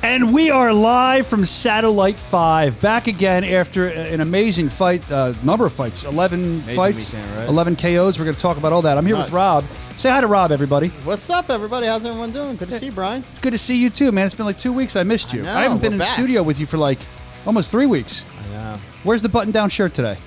And we are live from Satellite 5, back again after an amazing fight, number of fights, 11 amazing fights, weekend, right? 11 KOs. We're going to talk about all that. I'm here with Rob. Say hi to Rob, everybody. What's up, everybody? How's everyone doing? Good to see you, Brian. It's good to see you too, man. It's been like 2 weeks. I missed you. I know, I haven't been in the back. studio with you for like almost 3 weeks. I know. Where's the button-down shirt today?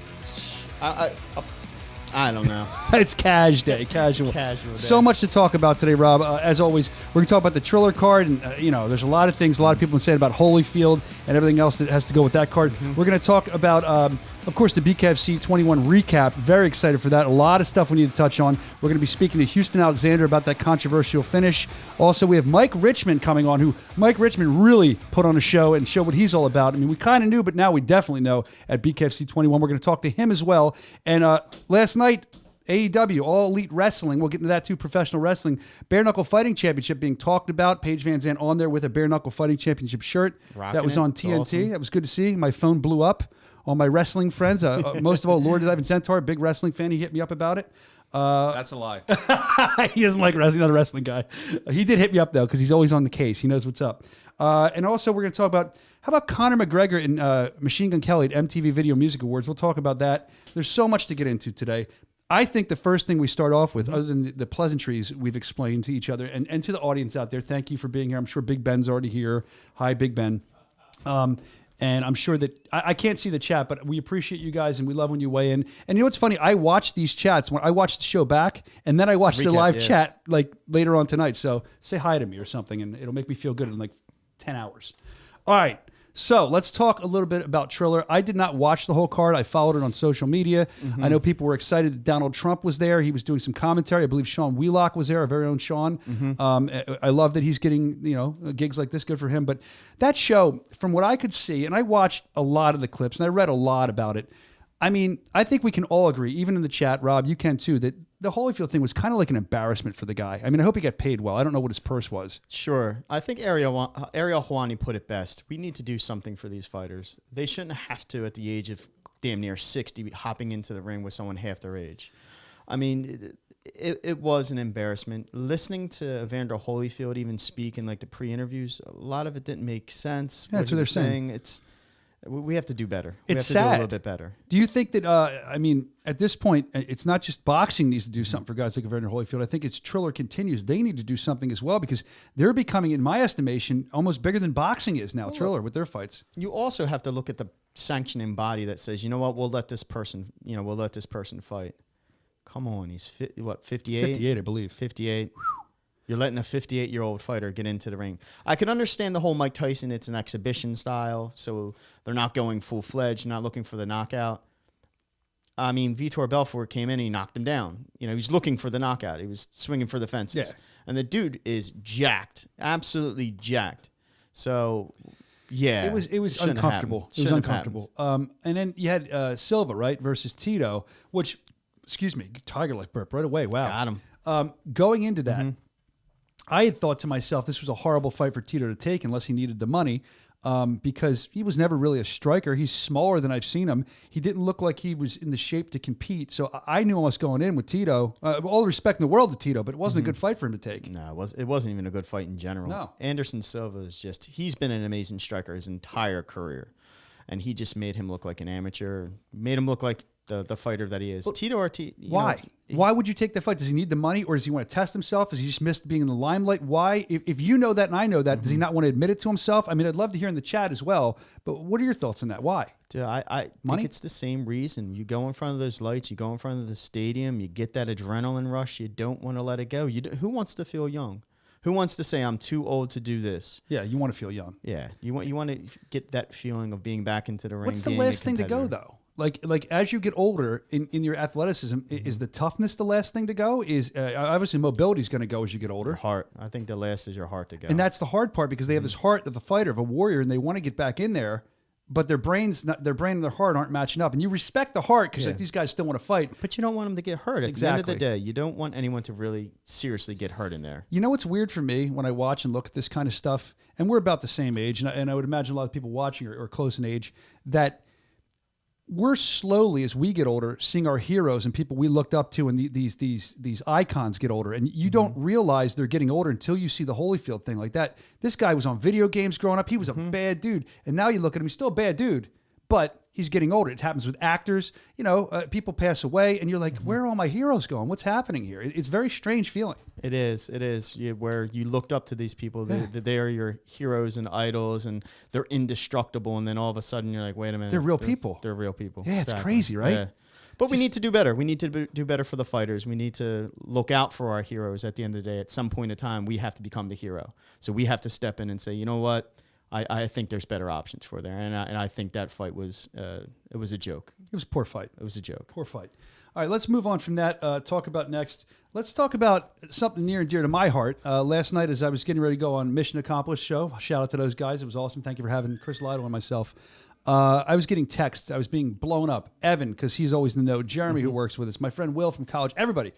I don't know. It's cash day, casual. Casual day. So much to talk about today, Rob. As always, we're going to talk about the Triller card, and there's a lot of things a lot of people have said about Holyfield and everything else that has to go with that card. We're going to talk about, of course, the Bkfc 21 recap. Very excited for that. A lot of stuff we need to touch on. We're going to be speaking to Houston Alexander about that controversial finish. Also, we have Mike Richman coming on, who Mike Richman really put on a show and show what he's all about. I mean, we kind of knew, but now we definitely know at Bkfc 21. We're going to talk to him as well. And last night, AEW, All Elite Wrestling. We'll get into that too, professional wrestling. Bare Knuckle Fighting Championship being talked about. Paige Van Zandt on there with a Bare Knuckle Fighting Championship shirt. That was on TNT. Awesome. That was good to see. My phone blew up. All my wrestling friends, most of all, Lord Dive and Centaur, big wrestling fan. He hit me up about it. That's a lie. He doesn't like wrestling, not a wrestling guy. He did hit me up, though, because he's always on the case. He knows what's up. And also, we're going to talk about, how about Conor McGregor and Machine Gun Kelly at MTV Video Music Awards? We'll talk about that. There's so much to get into today. I think the first thing we start off with, other than the pleasantries we've explained to each other and to the audience out there, thank you for being here. I'm sure Big Ben's already here. Hi, Big Ben. And I'm sure that I can't see the chat, but we appreciate you guys and we love when you weigh in. And you know what's funny? I watch these chats when I watch the show back, and then I watch the live chat like later on tonight. So say hi to me or something, and it'll make me feel good in like 10 hours. All right. So let's talk a little bit about Triller. I did not watch the whole card. I followed it on social media. I know people were excited that Donald Trump was there. He was doing some commentary. I believe Sean Wheelock was there, our very own Sean. I love that he's getting gigs like this. Good for him. But that show, from what I could see, and I watched a lot of the clips, and I read a lot about it. I mean, I think we can all agree, even in the chat, Rob, you can too, that the Holyfield thing was kind of like an embarrassment for the guy. I mean, I hope he got paid well. I don't know what his purse was. Sure. I think Ariel Helwani put it best. We need to do something for these fighters. They shouldn't have to, at the age of damn near 60, be hopping into the ring with someone half their age. I mean, it was an embarrassment. Listening to Evander Holyfield even speak in like the pre-interviews, a lot of it didn't make sense. Yeah, that's what they're saying. We have to do better. It's we have to sad. do a little bit better. Do you think that, I mean, at this point, it's not just boxing needs to do something for guys like Evander Holyfield. I think it's Triller continues. They need to do something as well because they're becoming, in my estimation, almost bigger than boxing is now, Triller, with their fights. You also have to look at the sanctioning body that says, you know what, we'll let this person fight. Come on, he's 58? 58, I believe. 58. You're letting a 58-year-old fighter get into the ring. I can understand the whole Mike Tyson, it's an exhibition style, so they're not going full-fledged, not looking for the knockout. I mean, Vitor Belfort came in and he knocked him down. He was looking for the knockout. He was swinging for the fences. Yeah. And the dude is jacked, absolutely jacked. So, yeah. It was uncomfortable. It was uncomfortable. And then you had Silva, right, versus Tito, which, excuse me, Tiger-like burp right away. Wow. Got him. Going into that, I had thought to myself, this was a horrible fight for Tito to take unless he needed the money because he was never really a striker. He's smaller than I've seen him. He didn't look like he was in the shape to compete. So I knew almost going in with Tito, all the respect in the world to Tito, but it wasn't a good fight for him to take. No, it wasn't even a good fight in general. No. Anderson Silva is he's been an amazing striker his entire career. And he just made him look like an amateur, made him look like the fighter that he is. Tito Ortiz. Why? Why would you take the fight? Does he need the money, or does he want to test himself? Has he just missed being in the limelight? Why? If you know that and I know that, does he not want to admit it to himself? I mean, I'd love to hear in the chat as well, but what are your thoughts on that? Why? Dude, I think it's the same reason. You go in front of those lights, you go in front of the stadium, you get that adrenaline rush, you don't want to let it go. Who wants to feel young? Who wants to say, I'm too old to do this? Yeah, you want to feel young. Yeah, you want to get that feeling of being back into the ring. What's the last thing to go, though? Like as you get older in your athleticism, is the toughness the last thing to go? Is obviously mobility is going to go as you get older. Your heart. I think the last is your heart to go. And that's the hard part because they have this heart of a fighter, of a warrior, and they want to get back in there, but their brain and their heart aren't matching up. And you respect the heart because like, these guys still want to fight. But you don't want them to get hurt. At the end of the day, you don't want anyone to really seriously get hurt in there. You know what's weird for me when I watch and look at this kind of stuff, and we're about the same age, and I would imagine a lot of people watching are close in age, that we're slowly, as we get older, seeing our heroes and people we looked up to, and these icons get older, and you don't realize they're getting older until you see the Holyfield thing like that. This guy was on video games growing up. He was a bad dude, and now you look at him, he's still a bad dude, but he's getting older. It happens with actors. People pass away, and you're like, where are all my heroes going? What's happening here? It's a very strange feeling. It is. Where you looked up to these people. They are your heroes and idols, and they're indestructible. And then all of a sudden, you're like, wait a minute. They're real people. They're real people. Yeah, it's crazy, right? Yeah. But we need to do better. We need to do better for the fighters. We need to look out for our heroes at the end of the day. At some point in time, we have to become the hero. So we have to step in and say, you know what? I think there's better options for there, and I think that fight was it was a joke. It was a poor fight. It was a joke. Poor fight. All right, let's move on from that. Talk about next. Let's talk about something near and dear to my heart. Last night, as I was getting ready to go on Mission Accomplished show, shout out to those guys. It was awesome. Thank you for having Chris Lytle and myself. I was getting texts. I was being blown up. Evan, because he's always in the know. Jeremy, who works with us. My friend Will from college. Everybody.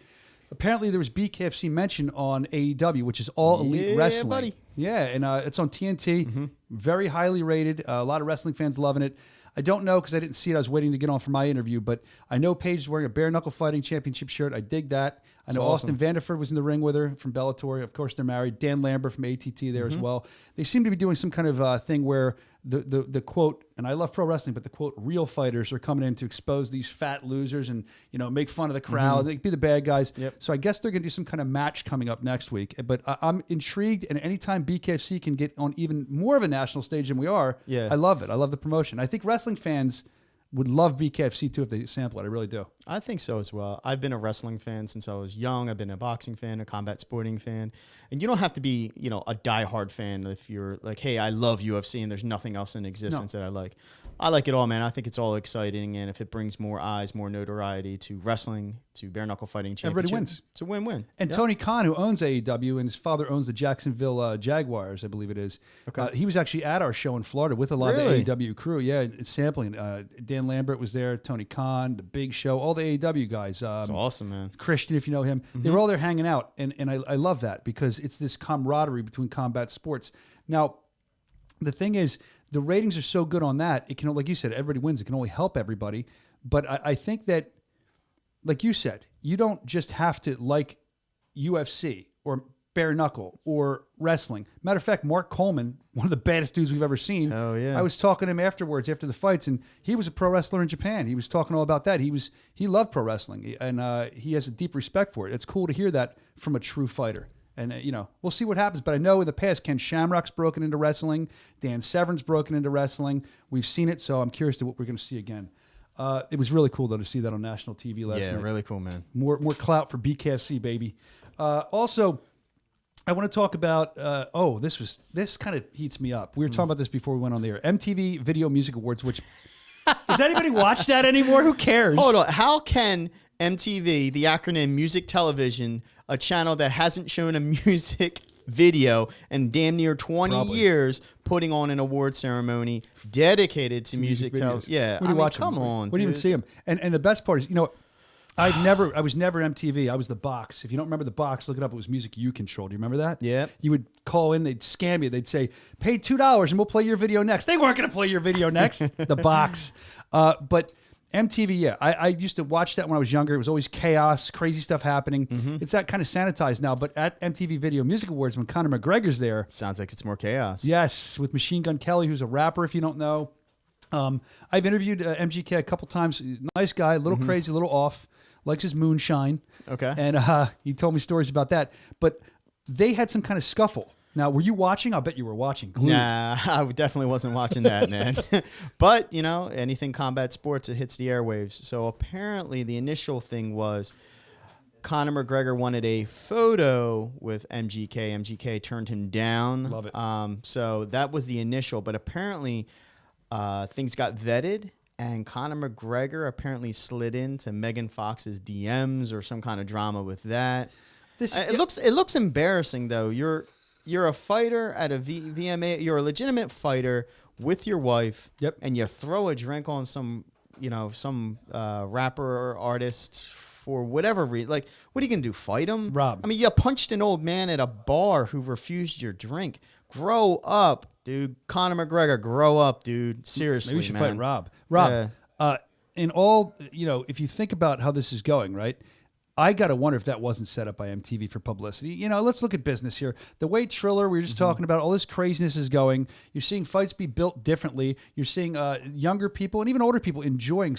Apparently, there was Bkfc mention on AEW, which is All Elite Wrestling. Buddy. Yeah, and it's on TNT. Very highly rated. A lot of wrestling fans loving it. I don't know because I didn't see it. I was waiting to get on for my interview, but I know Paige is wearing a bare knuckle fighting championship shirt. I dig that. I know awesome. Austin Vanderford was in the ring with her from Bellator. Of course, they're married. Dan Lambert from ATT there as well. They seem to be doing some kind of thing where the quote, and I love pro wrestling, but the quote, real fighters are coming in to expose these fat losers and, make fun of the crowd. They be the bad guys. Yep. So I guess they're going to do some kind of match coming up next week. But I'm intrigued, and anytime BKFC can get on even more of a national stage than we are, I love it. I love the promotion. I think wrestling fans would love BKFC too if they sample it. I really do. I think so as well. I've been a wrestling fan since I was young. I've been a boxing fan, a combat sporting fan. And you don't have to be, a diehard fan if you're like, hey, I love UFC and there's nothing else in existence that I like. I like it all, man. I think it's all exciting. And if it brings more eyes, more notoriety to wrestling, to bare knuckle fighting championship, everybody wins. It's a win-win. And Tony Khan, who owns AEW, and his father owns the Jacksonville Jaguars, I believe it is. Okay. He was actually at our show in Florida with a lot Really? of the AEW crew. Yeah, sampling. Dan Lambert was there, Tony Khan, The Big Show, all the AEW guys. That's awesome, man. Christian, if you know him. They were all there hanging out. And I love that because it's this camaraderie between combat sports. Now, the thing is, the ratings are so good on that. It can, like you said, everybody wins. It can only help everybody. But I think that, like you said, you don't just have to like UFC or bare knuckle or wrestling. Matter of fact, Mark Coleman, one of the baddest dudes we've ever seen. Oh, yeah. I was talking to him afterwards, after the fights, and he was a pro wrestler in Japan. He was talking all about that. He loved pro wrestling, and he has a deep respect for it. It's cool to hear that from a true fighter. And, we'll see what happens. But I know in the past, Ken Shamrock's broken into wrestling. Dan Severn's broken into wrestling. We've seen it, so I'm curious to what we're going to see again. It was really cool, though, to see that on national TV last night. Yeah, really cool, man. More clout for BKFC, baby. Also, I want to talk about, this kind of heats me up. We were talking about this before we went on the air. MTV Video Music Awards, which, does anybody watch that anymore? Who cares? Hold on. How can MTV, the acronym Music Television, a channel that hasn't shown a music video in damn near 20 years, putting on an award ceremony dedicated to music television? Yeah, What do you watch? Come on, What do you even see them? And the best part is, I was never MTV. I was the box. If you don't remember the box, look it up. It was music you controlled. Do you remember that? Yeah. You would call in, they'd scam you. They'd say, pay $2 and we'll play your video next. They weren't going to play your video next. The box. But MTV, yeah. I used to watch that when I was younger. It was always chaos, crazy stuff happening. It's that kind of sanitized now. But at MTV Video Music Awards, when Conor McGregor's there. Sounds like it's more chaos. Yes, with Machine Gun Kelly, who's a rapper, if you don't know. I've interviewed MGK a couple times. Nice guy, a little crazy, a little off. Likes his moonshine. Okay. And he told me stories about that. But they had some kind of scuffle. Now, were you watching? I'll bet you were watching. Glued. Nah, I definitely wasn't watching that, man. But, anything combat sports, it hits the airwaves. So apparently the initial thing was Conor McGregor wanted a photo with MGK. MGK turned him down. Love it. So that was the initial. But apparently things got vetted. And Conor McGregor apparently slid into Megan Fox's DMs or some kind of drama with that. It looks embarrassing though. You're a fighter at a VMA. You're a legitimate fighter with your wife. Yep. And you throw a drink on some rapper or artist for whatever reason. Like, what are you gonna do? Fight him? Rob. I mean, you punched an old man at a bar who refused your drink. Grow up, dude. Conor McGregor, grow up, dude. Seriously, Maybe we should man. fight Rob. Rob, in all, if you think about how this is going, right? I got to wonder if that wasn't set up by MTV for publicity. Let's look at business here. The way Triller, we were just talking about, all this craziness is going. You're seeing fights be built differently. You're seeing younger people and even older people enjoying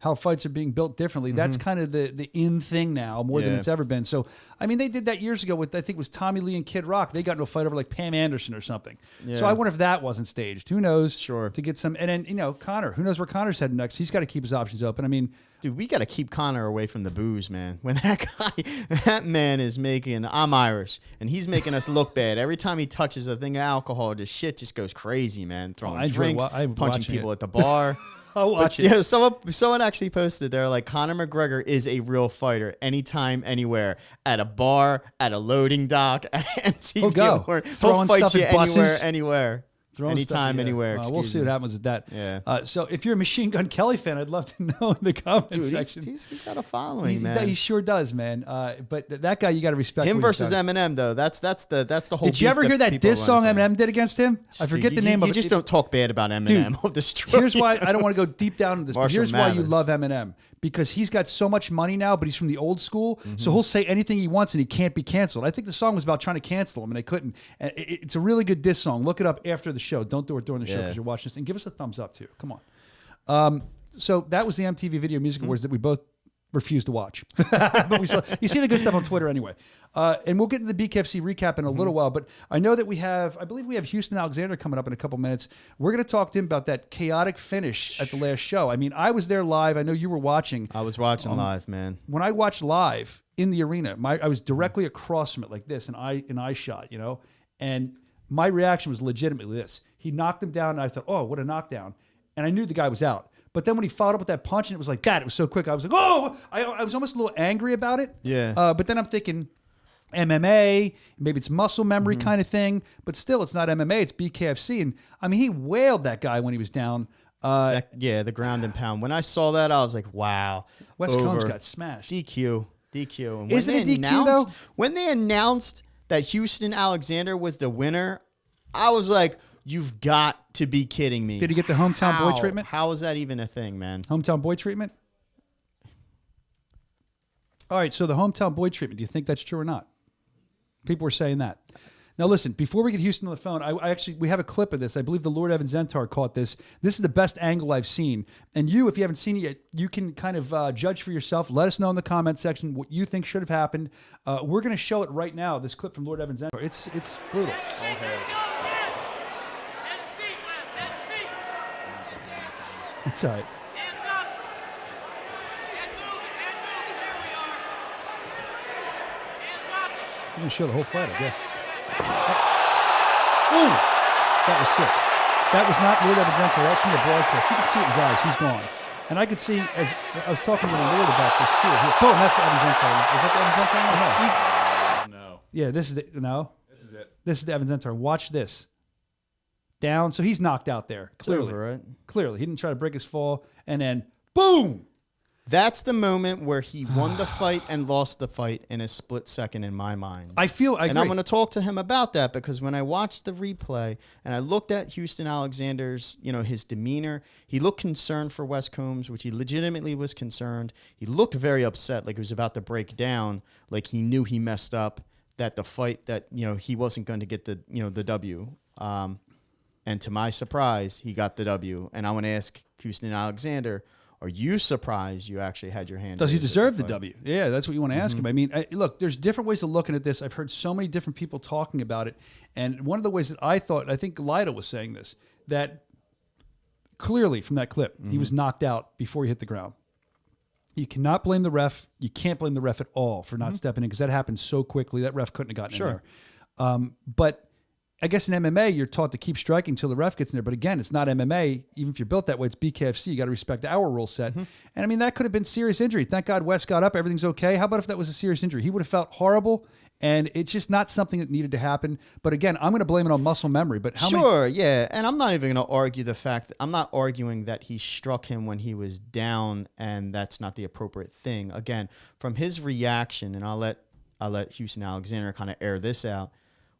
how fights are being built differently. That's kind of the in thing now more than it's ever been. So, I mean, they did that years ago with, I think it was Tommy Lee and Kid Rock. They got into a fight over like Pam Anderson or something. Yeah. So I wonder if that wasn't staged. Who knows? Sure. To get some, and then, Conor, who knows where Conor's heading next? He's got to keep his options open. I mean, dude, we got to keep Conor away from the booze, man. When that man is making, I'm Irish, and he's making us look bad. Every time he touches a thing of alcohol, the shit just goes crazy, man. Throwing drinks, punching people at the bar. I'll watch it. Yeah, someone actually posted, they're like, Conor McGregor is a real fighter, anytime, anywhere, at a bar, at a loading dock, at MTV. He'll go. He'll fight you anywhere. Throwing Anytime, stuff, anywhere. We'll see what happens with that. Yeah. So if you're a Machine Gun Kelly fan, I'd love to know in the comments section. He's got a following, man. He sure does, man. But that guy, you got to respect him versus Eminem, though. That's the whole. Did you ever hear that diss song Eminem did against him? I forget the name of it. You just don't talk bad about Eminem. Dude, I'll destroy here's why I don't want to go deep down into this. But here's why you Mathers. love Eminem. Because he's got so much money now, but he's from the old school, so he'll say anything he wants and he can't be canceled. I think the song was about trying to cancel him and they couldn't. It's a really good diss song. Look it up after the show. Don't do it during the show because you're watching this. And give us a thumbs up too. Come on. So that was the MTV Video Music Awards that we both refused to watch. But you see the good stuff on Twitter anyway. And we'll get into the BKFC recap in a little while. But I know that I believe we have Houston Alexander coming up in a couple minutes. We're going to talk to him about that chaotic finish at the last show. I mean, I was there live. I know you were watching. I was watching live, man. When I watched live in the arena, I was directly across from it like this, an eye shot, and my reaction was legitimately this. He knocked him down, and I thought, oh, what a knockdown. And I knew the guy was out. But then when he followed up with that punch, and it was like that, it was so quick. I was like, oh, I was almost a little angry about it. Yeah. But then I'm thinking MMA, maybe it's muscle memory kind of thing. But still, it's not MMA, it's BKFC. And I mean, he wailed that guy when he was down. The ground and pound. When I saw that, I was like, wow. Wes Combs got smashed. DQ. And Is it a DQ, though? When they announced that Houston Alexander was the winner, I was like, you've got to be kidding me. Did he get the hometown boy treatment? How is that even a thing, man? Hometown boy treatment? All right, so the hometown boy treatment, do you think that's true or not? People were saying that. Now, listen, before we get Houston on the phone, we have a clip of this. I believe the Lord Evan Zentar caught this. This is the best angle I've seen. And you, if you haven't seen it yet, you can kind of judge for yourself. Let us know in the comment section what you think should have happened. We're going to show it right now, this clip from Lord Evan Zentar. It's brutal. Okay. It's all right. I'm going to show the whole fight, I guess. Ooh! That was sick. That was not Lord Evan Zentar. That's from the broadcast. You can see it in his eyes. He's gone. And I could see, as I was talking to the Lord about this too. Here. Boom, that's the Evan Zentar. Is that the Evan Zentar? No. Yeah, this is the, no. This is it. This is the Evan Zentar. Watch this. Down. So he's knocked out there. Clearly. It's over, right? Clearly. He didn't try to break his fall. And then, boom! That's the moment where he won the fight and lost the fight in a split second in my mind. I agree. And I'm going to talk to him about that because when I watched the replay and I looked at Houston Alexander's, his demeanor, he looked concerned for Wes Combs, which he legitimately was concerned. He looked very upset, like he was about to break down, like he knew he messed up, that the fight that, he wasn't going to get the, the W. And to my surprise, he got the W. And I want to ask Houston Alexander, are you surprised you actually had your hand? Does he deserve the W? Yeah, that's what you want to ask him. I mean, look, there's different ways of looking at this. I've heard so many different people talking about it. And one of the ways that I think Lyda was saying this, that clearly from that clip, he was knocked out before he hit the ground. You cannot blame the ref. You can't blame the ref at all for not stepping in because that happened so quickly. That ref couldn't have gotten in there. But I guess in MMA, you're taught to keep striking until the ref gets in there. But again, it's not MMA. Even if you're built that way, it's BKFC. You got to respect our rule set. And I mean, that could have been serious injury. Thank God Wes got up. Everything's okay. How about if that was a serious injury? He would have felt horrible. And it's just not something that needed to happen. But again, I'm going to blame it on muscle memory. But yeah. And I'm not even going to argue the fact that I'm not arguing that he struck him when he was down and that's not the appropriate thing. Again, from his reaction, and I'll let Houston Alexander kind of air this out.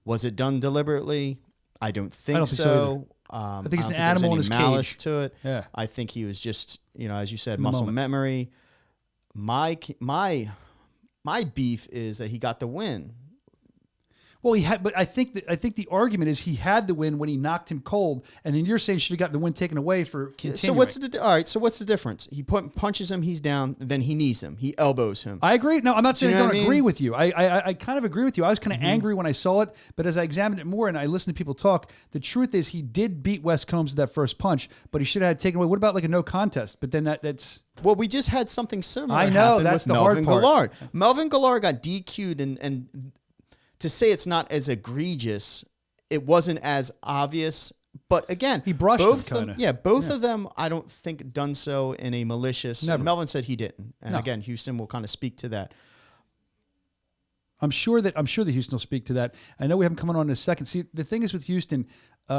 Was it done deliberately? I don't think so. I think it's an animal in his malice cage. to it. Yeah. I think he was just, as you said, In the muscle moment. memory. My beef is that he got the win. Well, he had, but I think the argument is he had the win when he knocked him cold, and then you're saying should have gotten the win taken away for continuing. So what's the difference? He punches him, he's down, then he knees him, he elbows him. I agree. No, I'm not saying I don't agree mean? with you. I kind of agree with you. I was kind of angry when I saw it, but as I examined it more and I listened to people talk, the truth is he did beat Wes Combs with that first punch, but he should have had taken away. What about like a no contest? But then that's. Well, we just had something similar. I know, happen that's with the hard Melvin part. Gallard. Melvin Gallard got DQ'd, and to say it's not as egregious, it wasn't as obvious. But again, He brushed both him, kinda. both of them, I don't think done so in a malicious. Never. Melvin said he didn't, and No. again, Houston will kind of speak to that. I'm sure that Houston will speak to that. I know we haven't come on in a second. See, the thing is with Houston,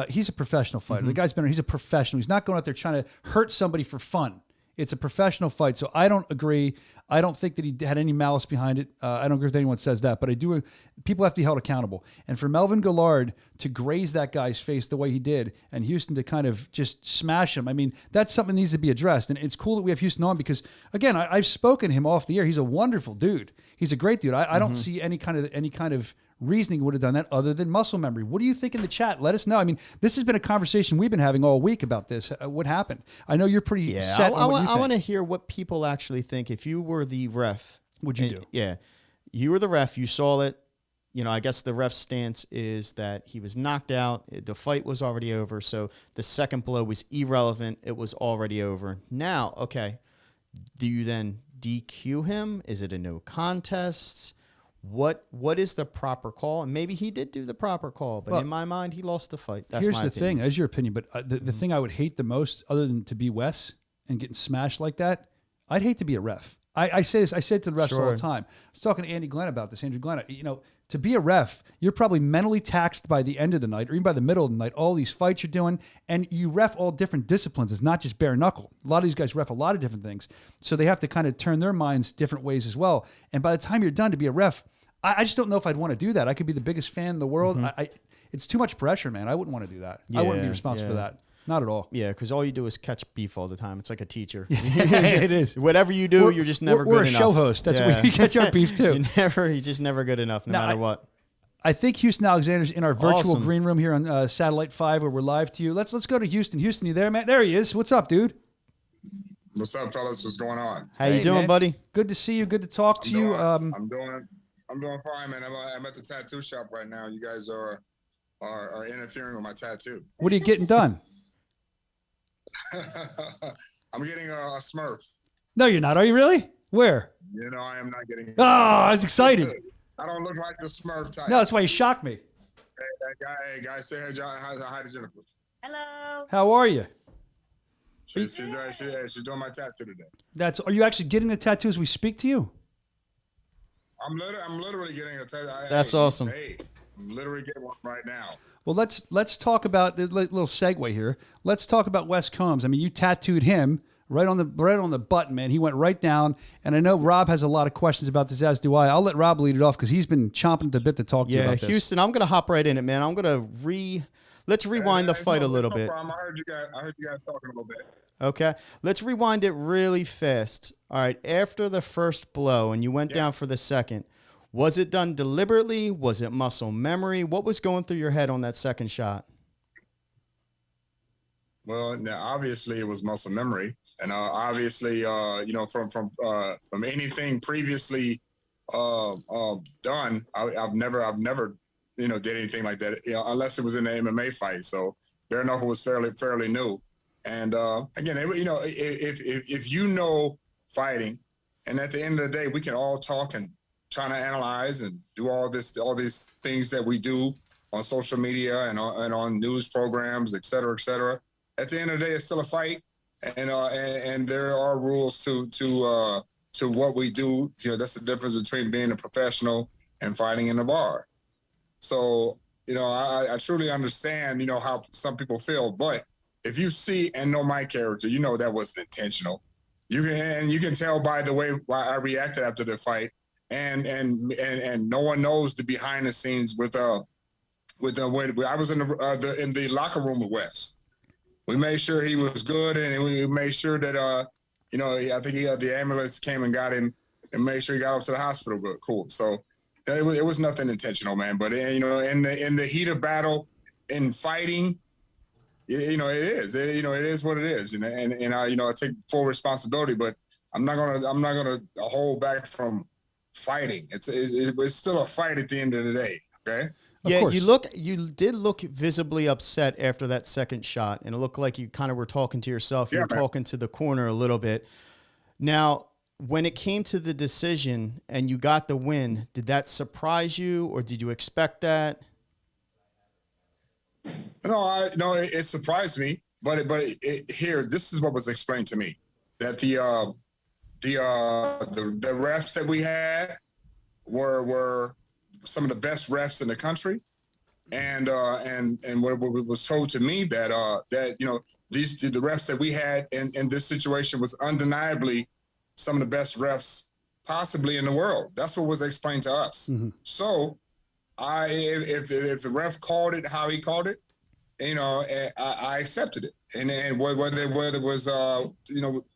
he's a professional fighter. The guy's been. He's a professional. He's not going out there trying to hurt somebody for fun. It's a professional fight, so I don't agree. I don't think that he had any malice behind it. I don't agree with anyone that says that, but I do. People have to be held accountable. And for Melvin Gallard to graze that guy's face the way he did, and Houston to kind of just smash him, I mean, that's something that needs to be addressed. And it's cool that we have Houston on because, again, I've spoken to him off the air. He's a wonderful dude. He's a great dude. I don't see any kind of reasoning he would have done that other than muscle memory. What do you think in the chat? Let us know. I mean, this has been a conversation we've been having all week about this. What happened? I know you're pretty set on what you think. I want to hear what people actually think. If you were the ref, What'd you do? Yeah, you were the ref. You saw it. I guess the ref's stance is that he was knocked out. The fight was already over, so the second blow was irrelevant. It was already over. Now, okay, do you then DQ him? Is it a no contest? What is the proper call? And maybe he did do the proper call, but in my mind, he lost the fight. That's Here's my the opinion. thing. That's your opinion, but the thing I would hate the most, other than to be Wes and getting smashed like that, I'd hate to be a ref. I say this. I say it to the refs all the time. I was talking to Andy Glenn about this. Andrew Glenn, to be a ref, you're probably mentally taxed by the end of the night or even by the middle of the night, all these fights you're doing, and you ref all different disciplines. It's not just bare knuckle. A lot of these guys ref a lot of different things. So they have to kind of turn their minds different ways as well. And by the time you're done to be a ref, I just don't know if I'd want to do that. I could be the biggest fan in the world. It's too much pressure, man. I wouldn't want to do that. I wouldn't be responsible for that. Not at all. Yeah, because all you do is catch beef all the time. It's like a teacher. It is. Whatever you do, you're just never good enough. We're a show host. That's where we catch our beef too. You're just never good enough, no matter what. I think Houston Alexander's in our virtual green room here on Satellite 5 where we're live to you. Let's go to Houston. Houston, you there, man? There he is. What's up, dude? What's up, fellas? What's going on? How you doing, man. buddy? Good to see you. Good to talk to you. I'm doing fine, man. I'm at the tattoo shop right now. You guys are interfering with my tattoo. What are you getting done? I'm getting a Smurf. No, you're not. Are you really? Where? I am not getting. Oh, I was excited. I don't look like the Smurf type. No, that's why you shocked me. Hey, guys, say hi to Jennifer. Hello. How are you? She's doing my tattoo today. Are you actually getting the tattoo as we speak to you? I'm literally getting a tattoo. That's awesome. Hey, I'm literally getting one right now. Well, let's talk about the little segue here. Let's talk about Wes Combs. I mean, you tattooed him right on the button, man. He went right down. And I know Rob has a lot of questions about this, as do I. I'll let Rob lead it off because he's been chomping at the bit to talk to you about this. Houston, I'm gonna hop right in it, man. I'm gonna let's rewind the fight a little bit. I heard you guys talking a little bit. Okay, let's rewind it really fast. All right, after the first blow and you went down for the second, was it done deliberately? Was it muscle memory? What was going through your head on that second shot? Well, now obviously it was muscle memory, and obviously, from anything previously done, I've never did anything like that, unless it was in an MMA fight. So bare knuckle was fairly new, and again, if fighting, and at the end of the day, we can all talk and try to analyze and do all these things that we do on social media and on news programs, et cetera, et cetera. At the end of the day, it's still a fight, and there are rules to what we do. That's the difference between being a professional and fighting in a bar. So, I truly understand, how some people feel. But if you see and know my character, that wasn't intentional. You can tell by the way I reacted after the fight, and no one knows the behind the scenes with I was in the locker room with Wes. we made sure he was good, and we made sure that I think the ambulance came and got him and made sure he got up to the hospital good. Cool. So it was nothing intentional, man. But in the heat of battle, in fighting, it is. It is what it is. And I take full responsibility, but I'm not gonna hold back from fighting. It's still a fight at the end of the day. Okay. Yeah, you did look visibly upset after that second shot, and it looked like you kind of were talking to yourself. You were talking to the corner a little bit. Now, when it came to the decision and you got the win, did that surprise you, or did you expect that? No, it surprised me, but here, this is what was explained to me, that the refs that we had were some of the best refs in the country, and what was told to me that the refs that we had in this situation was undeniably some of the best refs possibly in the world. That's what was explained to us. Mm-hmm. So if the ref called it how he called it, I accepted it, and whether it was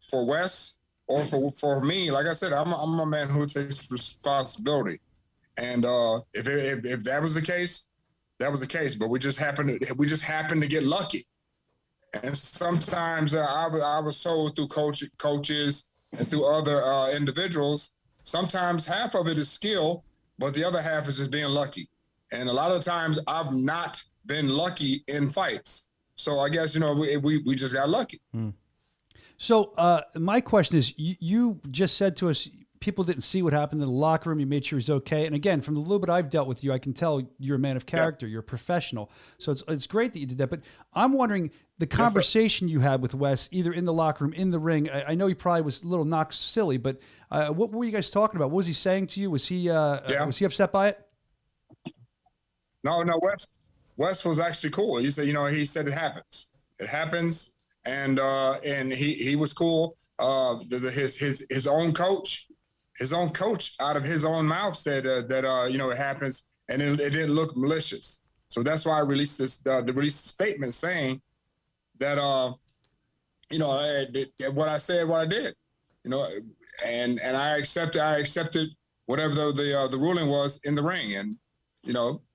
for Wes or for me, like I said, I'm a man who takes responsibility. And if that was the case, that was the case. But we just happened to get lucky. And sometimes I was told through coaches and through other individuals, sometimes half of it is skill, but the other half is just being lucky. And a lot of times I've not been lucky in fights. So I guess we just got lucky. So my question is, you just said to us, people didn't see what happened in the locker room. You made sure he's okay. And again, from the little bit I've dealt with you, I can tell you're a man of character. Yeah. You're a professional. So it's great that you did that. But I'm wondering the conversation you had with Wes, either in the locker room, in the ring. I know he probably was a little knocked silly, but what were you guys talking about? What was he saying to you? Was he upset by it? No, Wes was actually cool. He said, it happens. It happens. And he was cool. His own coach out of his own mouth said that it happens, and it didn't look malicious. So that's why I released the statement saying that what I said, what I did, and I accepted whatever the ruling was in the ring, and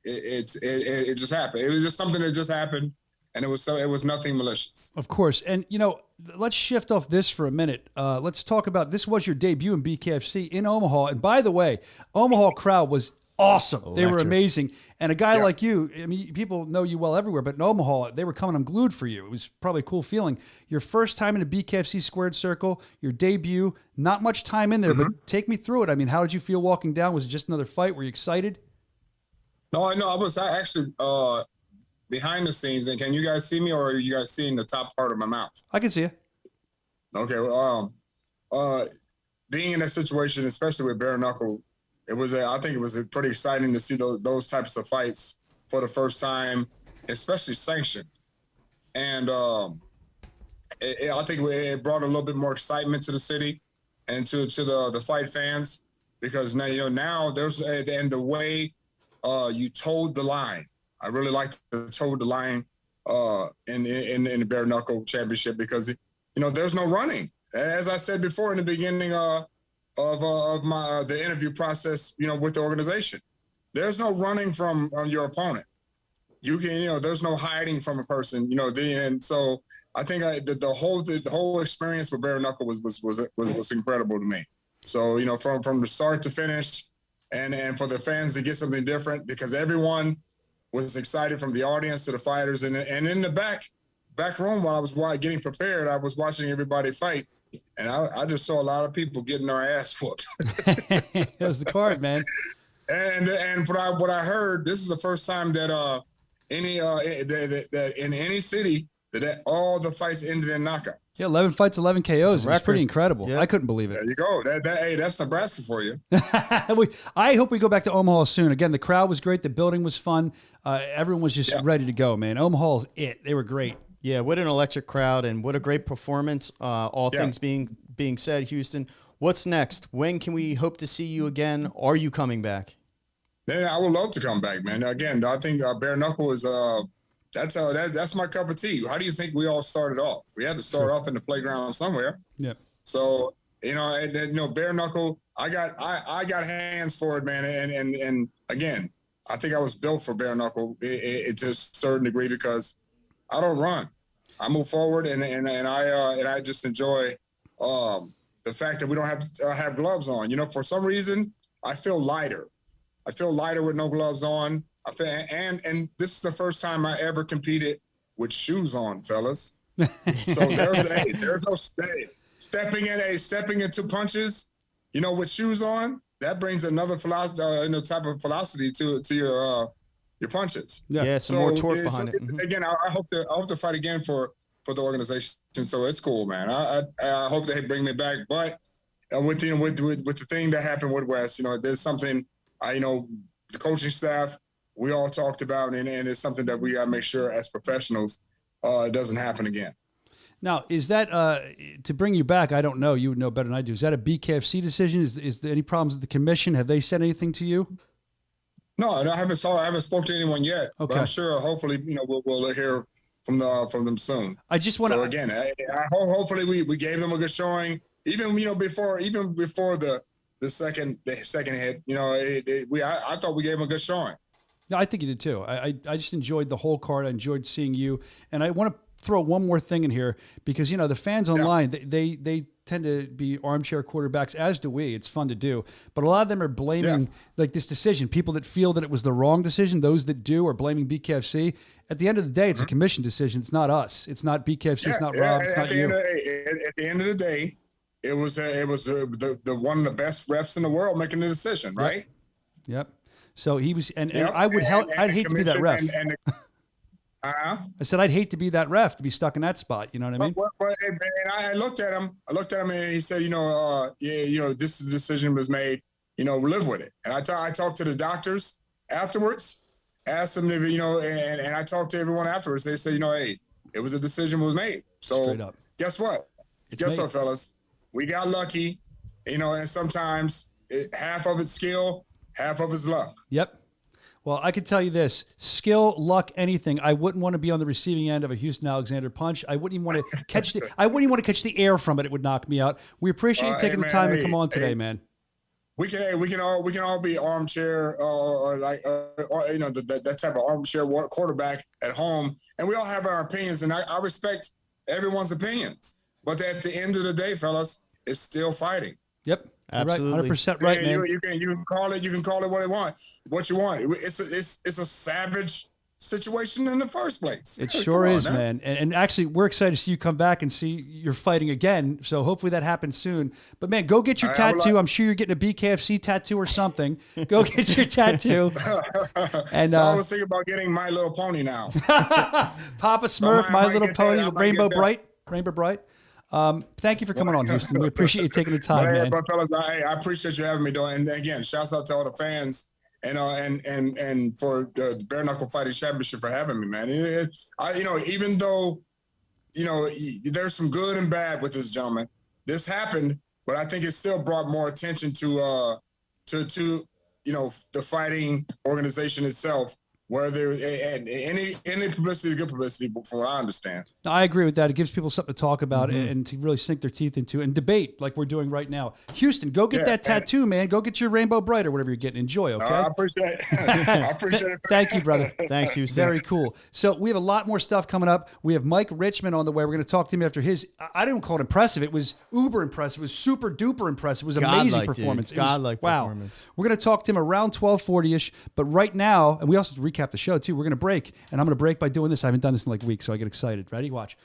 it just happened. It was just something that just happened. And it was nothing malicious. Of course. And, let's shift off this for a minute. Let's talk about, this was your debut in Bkfc in Omaha. And by the way, Omaha crowd was awesome. Electric. They were amazing. And a guy like you, I mean, people know you well everywhere, but in Omaha, they were coming unglued for you. It was probably a cool feeling. Your first time in a Bkfc squared circle, your debut, not much time in there, but take me through it. I mean, how did you feel walking down? Was it just another fight? Were you excited? No, I know. I was actually behind the scenes, and can you guys see me, or are you guys seeing the top part of my mouth? I can see you. Okay. Well, being in that situation, especially with bare knuckle, I think it was pretty exciting to see those types of fights for the first time, especially sanctioned. And I think it brought a little bit more excitement to the city and to the fight fans, because now there's and the way you toed the line. I really like to toe the line in the bare knuckle championship, because there's no running. As I said before in the beginning of the interview process, with the organization, there's no running from your opponent. You can, there's no hiding from a person, and so I think the whole experience with bare knuckle was incredible to me. So from the start to finish, and for the fans to get something different, because everyone was excited, from the audience to the fighters, and in the back room while I was getting prepared, I was watching everybody fight, and I just saw a lot of people getting their ass whooped. That was the card, man. And what I heard, this is the first time that that in any city that all the fights ended in knockouts. Yeah, 11 fights, 11 KOs. It was pretty incredible. Yeah. I couldn't believe it. There you go. Hey, that's Nebraska for you. I hope we go back to Omaha soon. Again, the crowd was great. The building was fun. Everyone was just ready to go, man. Omaha's it. They were great. Yeah, what an electric crowd, and what a great performance. All things being said, Houston, what's next? When can we hope to see you again? Are you coming back? Yeah, I would love to come back, man. Again, I think bare knuckle is that's my cup of tea. How do you think we all started off? We had to start off in the playground somewhere. Yeah. So, bare knuckle, I got hands for it, man. And again, I think I was built for bare knuckle to a certain degree because I don't run. I move forward and I just enjoy the fact that we don't have to have gloves on. For some reason, I feel lighter. I feel lighter with no gloves on. And this is the first time I ever competed with shoes on, fellas. So there's no stepping into punches, with shoes on. That brings another type of velocity to your punches. Yeah, some more torque behind it. Mm-hmm. Again, I hope to fight again for the organization. So it's cool, man. I hope they bring me back. But with the thing that happened with Wes, there's something the coaching staff, we all talked about, and it's something that we got to make sure as professionals it doesn't happen again. Now, is that to bring you back? I don't know. You would know better than I do. Is that a BKFC decision? Is there any problems with the commission? Have they said anything to you? No, I haven't spoken to anyone yet. Okay. But I'm sure. Hopefully, we'll hear from them soon. I just want to. So again, hopefully we gave them a good showing. Even before the second hit, I thought we gave them a good showing. No, I think you did too. I just enjoyed the whole card. I enjoyed seeing you, and I want to throw one more thing in here because the fans online they tend to be armchair quarterbacks, as do we. It's fun to do, but a lot of them are blaming like this decision. People that feel that it was the wrong decision, those that do, are blaming BKFC. At the end of the day, it's a commission decision. It's not us. It's not BKFC. It's not Rob. It's not you. At the end of the day, it was the one of the best refs in the world making the decision, right? Yep. So he was, and I'd hate to be that ref. I said I'd hate to be that ref, to be stuck in that spot. You know what I mean? And I looked at him. And he said, this decision was made. Live with it. And I talked to the doctors afterwards, asked them to, and I talked to everyone afterwards. They said, hey, it was a decision was made. So guess what? Guess what, fellas? We got lucky, and sometimes half of it's skill, half of it's luck. Yep. Well, I could tell you this: skill, luck, anything. I wouldn't want to be on the receiving end of a Houston Alexander punch. I wouldn't even want to catch the. I wouldn't even want to catch the air from it. It would knock me out. We appreciate you taking the time to come on today, man. We can all be armchair or that type of armchair quarterback at home, and we all have our opinions, and I respect everyone's opinions. But at the end of the day, fellas, it's still fighting. Yep. Absolutely. 100% right, man. You can call it what you want. It's a savage situation in the first place. It sure is, man. And actually, we're excited to see you come back and see you're fighting again. So hopefully that happens soon. But man, go get your tattoo. I'm sure you're getting a BKFC tattoo or something. Go get your tattoo. And I was thinking about getting My Little Pony now. Papa Smurf, My Little Pony, Rainbow Bright. Thank you for coming on, Houston. We appreciate you taking the time, man. But fellas, I appreciate you having me, though. And again, shouts out to all the fans and for the Bare Knuckle Fighting Championship for having me, man. Even though there's some good and bad with this gentleman, this happened, but I think it still brought more attention to the fighting organization itself. Whether and any publicity is good publicity, from what I understand. No, I agree with that. It gives people something to talk about and to really sink their teeth into and debate like we're doing right now. Houston, go get that tattoo, man. Go get your Rainbow Bright or whatever you're getting. Enjoy, okay? I appreciate it. I appreciate it. Thank you, brother. Thanks, Houston. Very cool. So we have a lot more stuff coming up. We have Mike Richman on the way. We're going to talk to him after his, I didn't call it impressive. It was uber impressive. It was super duper impressive. It was amazing performance. Godlike performance. We're going to talk to him around 12:40-ish. But right now, and we also have to recap the show too, we're going to break. And I'm going to break by doing this. I haven't done this in like weeks, so I get excited. Ready? Watch.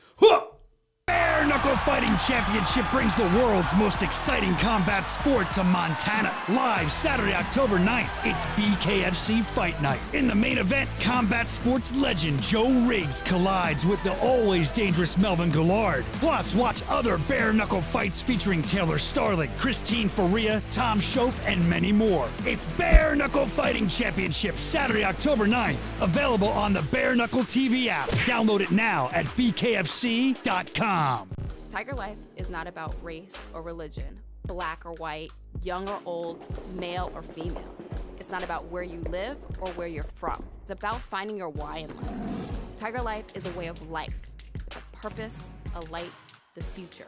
Bare Knuckle Fighting Championship brings the world's most exciting combat sport to Montana. Live Saturday, October 9th, it's BKFC Fight Night. In the main event, combat sports legend Joe Riggs collides with the always dangerous Melvin Gallard. Plus, watch other bare knuckle fights featuring Taylor Starling, Christine Faria, Tom Schoaf, and many more. It's Bare Knuckle Fighting Championship, Saturday, October 9th. Available on the Bare Knuckle TV app. Download it now at bkfc.com. Tiger Life is not about race or religion, black or white, young or old, male or female. It's not about where you live or where you're from. It's about finding your why in life. Tiger Life is a way of life. It's a purpose, a light, the future.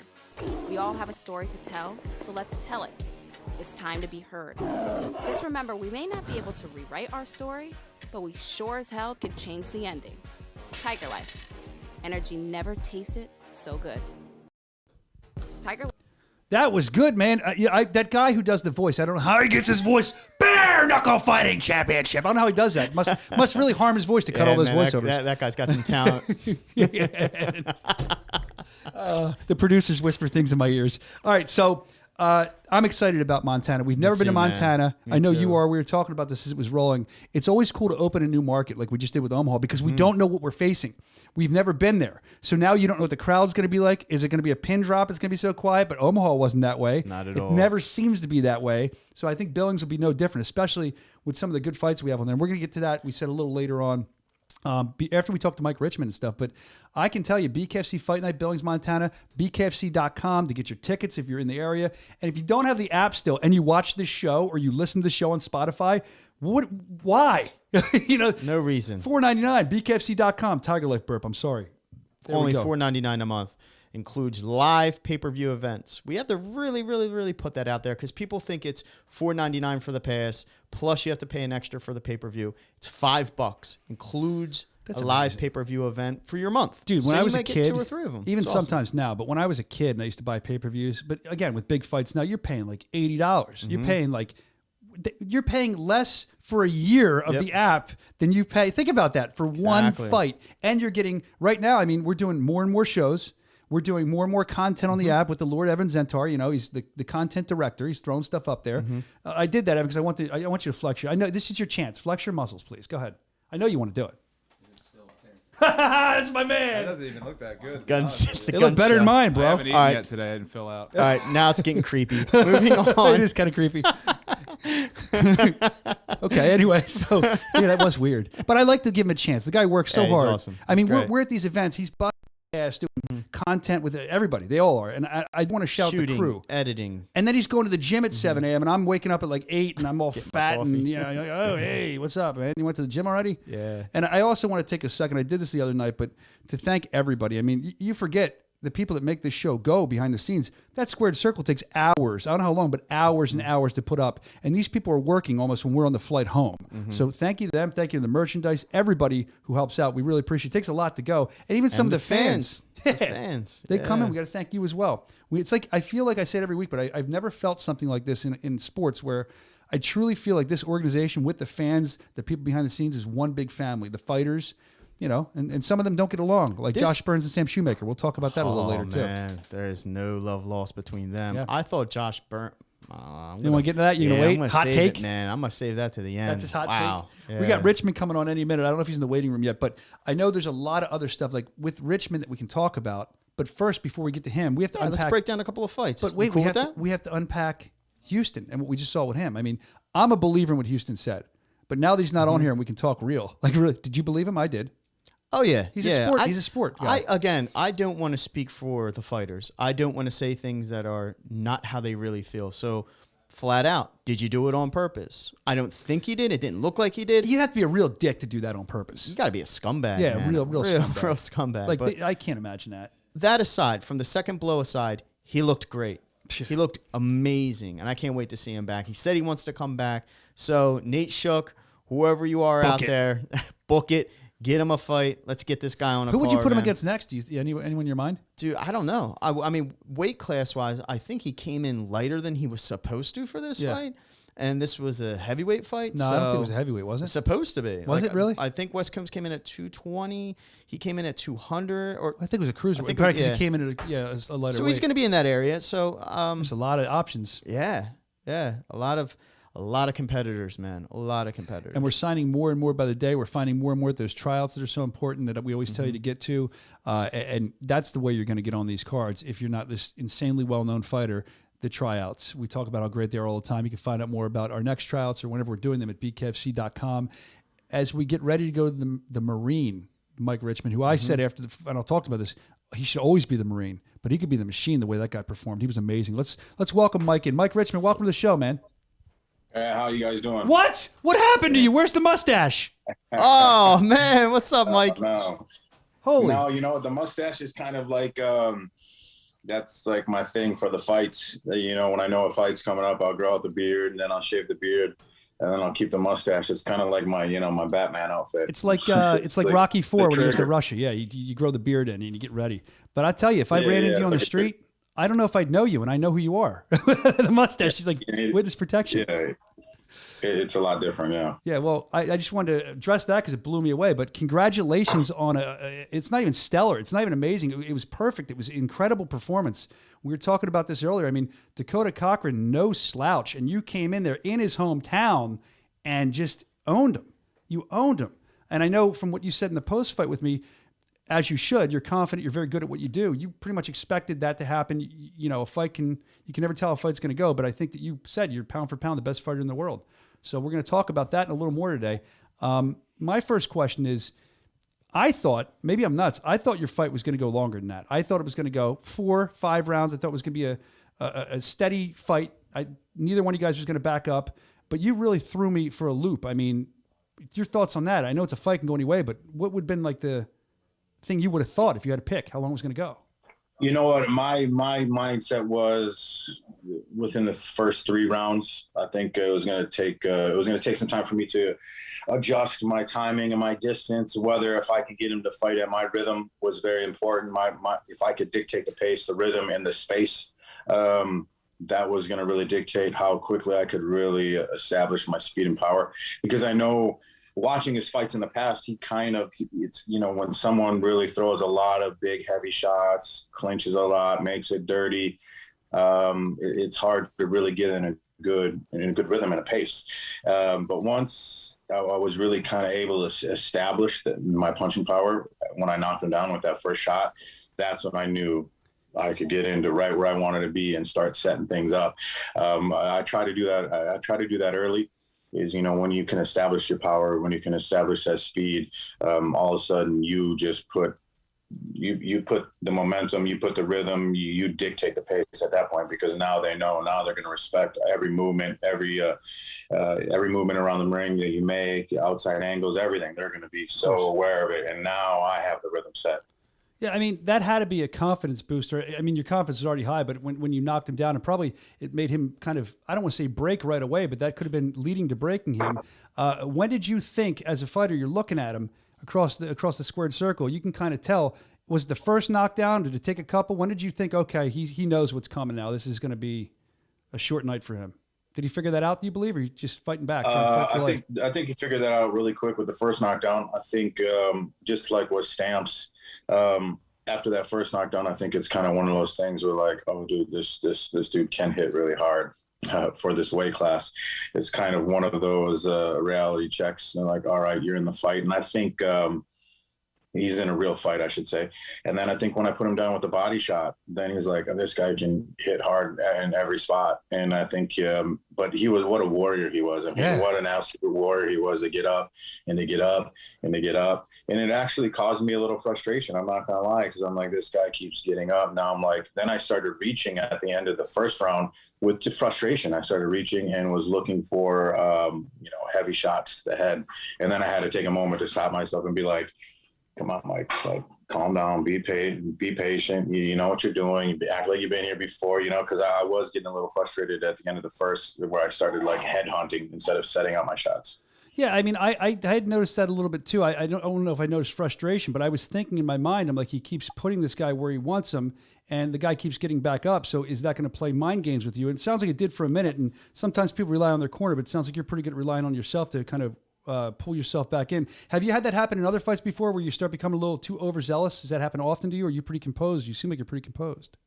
We all have a story to tell, so let's tell it. It's time to be heard. Just remember, we may not be able to rewrite our story, but we sure as hell could change the ending. Tiger Life. Energy never tasted so good. Tiger Life. That was good, man. That guy who does the voice, I don't know how he gets his voice. Bare knuckle fighting championship. I don't know how he does that. Must really harm his voice to cut all those voiceovers. That guy's got some talent. The producers whisper things in my ears. All right, so I'm excited about Montana. We've never been to Montana. I know you are. We were talking about this as it was rolling. It's always cool to open a new market like we just did with Omaha because we don't know what we're facing. We've never been there. So now you don't know what the crowd's going to be like. Is it going to be a pin drop? It's going to be so quiet, but Omaha wasn't that way. Not at all. It never seems to be that way. So I think Billings will be no different, especially with some of the good fights we have on there. And we're going to get to that, we said a little later on. After we talk to Mike Richman and stuff, but I can tell you, BKFC Fight Night, Billings, Montana, bkfc.com to get your tickets if you're in the area. And if you don't have the app still and you watch this show or you listen to the show on Spotify, why? No reason. $4.99, bkfc.com, Tiger Life Burp, I'm sorry. Only $4.99 a month. Includes live pay-per-view events. We have to really, really, really put that out there because people think it's $4.99 for the pass, plus you have to pay an extra for the pay-per-view. It's $5. Includes a live pay-per-view event for your month. Dude, when I was a kid, 2 or 3 of them. Even sometimes now, but when I was a kid and I used to buy pay-per-views, but again, with big fights now, you're paying like $80. You're paying less for a year of the app than you pay. Think about that for one fight. And you're getting, right now, I mean, we're doing more and more shows. We're doing more and more content on the app with the Lord Evan Zentar. He's the content director. He's throwing stuff up there. I did that, Evan, because I want you to flex your. I know this is your chance. Flex your muscles, please. Go ahead. I know you want to do it. That's my man. It doesn't even look that good. It look better than mine, bro. I haven't eaten yet today. I didn't fill out. All right, now it's getting creepy. Moving on. It is kind of creepy. Okay, anyway, so that was weird. But I like to give him a chance. The guy works so hard. Awesome. I mean, we're at these events. He's doing content with everybody. They all are. And I want to shout the crew. Editing. And then he's going to the gym at 7 a.m. and I'm waking up at like 8 and I'm all fat and, oh, hey, what's up, man? You went to the gym already? Yeah. And I also want to take a second. I did this the other night, but to thank everybody. I mean, you forget the people that make this show go behind the scenes. That squared circle takes hours. I don't know how long, but hours and hours to put up. And these people are working almost when we're on the flight home. So thank you to them. Thank you to the merchandise. Everybody who helps out. We really appreciate it. It takes a lot to go. And even some of the fans. The fans. They come in. We got to thank you as well. It's like, I feel like I say it every week, but I've never felt something like this in sports where I truly feel like this organization with the fans, the people behind the scenes is one big family. The fighters, and some of them don't get along, like Josh Burns and Sam Shoemaker. We'll talk about that a little later, too. Man, there is no love lost between them. Yeah. I thought Josh Burns... You want to get into that? You're going to wait? Hot take? It, man. I'm going to save that to the end. That's his hot take? Yeah. We got Richman coming on any minute. I don't know if he's in the waiting room yet, but I know there's a lot of other stuff like with Richman that we can talk about. But first, before we get to him, we have to unpack... Let's break down a couple of fights. But wait, we have to unpack Houston and what we just saw with him. I mean, I'm a believer in what Houston said. But now that he's not on here and we can talk real. Like, really, did you believe him? I did. Oh, yeah. He's a sport guy. I don't want to speak for the fighters. I don't want to say things that are not how they really feel. So, flat out, did you do it on purpose? I don't think he did. It didn't look like he did. You'd have to be a real dick to do that on purpose. You got to be a scumbag. Yeah, man. real scumbag. Real scumbag. Like, I can't imagine that. That aside, from the second blow aside, he looked great. He looked amazing, and I can't wait to see him back. He said he wants to come back. So, Nate Shook, whoever you are out there, book it. Get him a fight. Let's get this guy on a card. Who would you put him against next? Do you, anyone in your mind? Dude, I don't know. I mean, weight class-wise, I think he came in lighter than he was supposed to for this fight. And this was a heavyweight fight. No, I don't think it was a heaveweight, was it? It's supposed to be. Was it really? I think Wes Combs came in at 220. He came in at 200. Or I think it was a cruiserweight. Probably because he came in at a lighter weight. So he's going to be in that area. So there's a lot of options. Yeah. A lot of competitors, man. A lot of competitors. And we're signing more and more by the day. We're finding more and more at those tryouts that are so important that we always tell you to get to. And that's the way you're going to get on these cards. If you're not this insanely well-known fighter, the tryouts. We talk about how great they are all the time. You can find out more about our next tryouts or whenever we're doing them at bkfc.com. As we get ready to go to the Marine, Mike Richman, who I said after the final talked about this, he should always be the Marine, but he could be the machine the way that guy performed. He was amazing. Let's welcome Mike in. Mike Richman, welcome to the show, man. Hey, how you guys doing? What? What happened to you? Where's the mustache? Oh, man. What's up, Mike? No. Holy. No, you know, the mustache is kind of like, that's like my thing for the fights. You know, when I know a fight's coming up, I'll grow out the beard and then I'll shave the beard and then I'll keep the mustache. It's kind of like my, you know, my Batman outfit. It's like Rocky IV when he was to trigger. Russia. Yeah, you grow the beard in and you get ready. But I tell you, if I ran into you on the street, I don't know if I'd know you, and I know who you are. The mustache is like witness protection. Yeah, it's a lot different. Yeah. Yeah, well, I just wanted to address that because it blew me away. But congratulations on it's not even stellar. It's not even amazing. It was perfect. It was an incredible performance. We were talking about this earlier. I mean, Dakota Cochran, no slouch. And you came in there in his hometown and just owned him. You owned him. And I know from what you said in the post-fight with me, as you should, you're confident, you're very good at what you do. You pretty much expected that to happen. You know, you can never tell how a fight's going to go. But I think that you said you're pound for pound the best fighter in the world. So we're going to talk about that and a little more today. My first question is, I thought, maybe I'm nuts, I thought your fight was going to go longer than that. I thought it was going to go 4-5 rounds. I thought it was going to be a steady fight. Neither one of you guys was going to back up, but you really threw me for a loop. I mean, your thoughts on that? I know it's a fight, can go any way, but what would have been like the thing you would have thought if you had to pick how long it was going to go? You know what? My mindset was within the first 3 rounds. I think it was going to take some time for me to adjust my timing and my distance. Whether if I could get him to fight at my rhythm was very important. If I could dictate the pace, the rhythm, and the space, that was going to really dictate how quickly I could really establish my speed and power. Because I know, watching his fights in the past, it's, you know, when someone really throws a lot of big, heavy shots, clinches a lot, makes it dirty, it's hard to really get in a good rhythm and a pace. But once I was really kind of able to establish my punching power, when I knocked him down with that first shot, that's when I knew I could get into right where I wanted to be and start setting things up. I try to do that. I try to do that early. Is, you know, when you can establish your power, when you can establish that speed, all of a sudden you just put the momentum, you put the rhythm, you dictate the pace at that point, because now they know, now they're going to respect every movement, every movement around the ring that you make, outside angles, everything. They're going to be so aware of it. And now I have the rhythm set. Yeah, I mean, that had to be a confidence booster. I mean, your confidence is already high, but when you knocked him down, and probably it made him kind of, I don't want to say break right away, but that could have been leading to breaking him. When did you think, as a fighter, you're looking at him across the squared circle, you can kind of tell, was it the first knockdown? Did it take a couple? When did you think, okay, he knows what's coming now, this is going to be a short night for him? Did he figure that out, do you believe, or are you just fighting back? I think he figured that out really quick with the first knockdown. I think just like with Stamps, after that first knockdown, I think it's kind of one of those things where, like, oh, dude, this dude can hit really hard for this weight class. It's kind of one of those reality checks. They're like, all right, you're in the fight. And I think he's in a real fight, I should say. And then I think when I put him down with the body shot, then he was like, oh, this guy can hit hard in every spot. And I think, but what a warrior he was. I mean, What an absolute warrior he was to get up and to get up and to get up. And it actually caused me a little frustration. I'm not going to lie, because I'm like, this guy keeps getting up. Now I'm like, then I started reaching at the end of the first round with the frustration. I started reaching and was looking for, heavy shots to the head. And then I had to take a moment to stop myself and be like, come on, Mike, like, calm down, be patient. You know what you're doing. Act like you've been here before, you know, because I was getting a little frustrated at the end of the first, where I started like head hunting instead of setting out my shots. Yeah, I mean, I had noticed that a little bit too. I don't know if I noticed frustration, but I was thinking in my mind, I'm like, he keeps putting this guy where he wants him, and the guy keeps getting back up. So is that going to play mind games with you? And it sounds like it did for a minute, and sometimes people rely on their corner, but it sounds like you're pretty good at relying on yourself to kind of pull yourself back in. Have you had that happen in other fights before, where you start becoming a little too overzealous? Does that happen often to you, or are you pretty composed? You seem like you're pretty composed.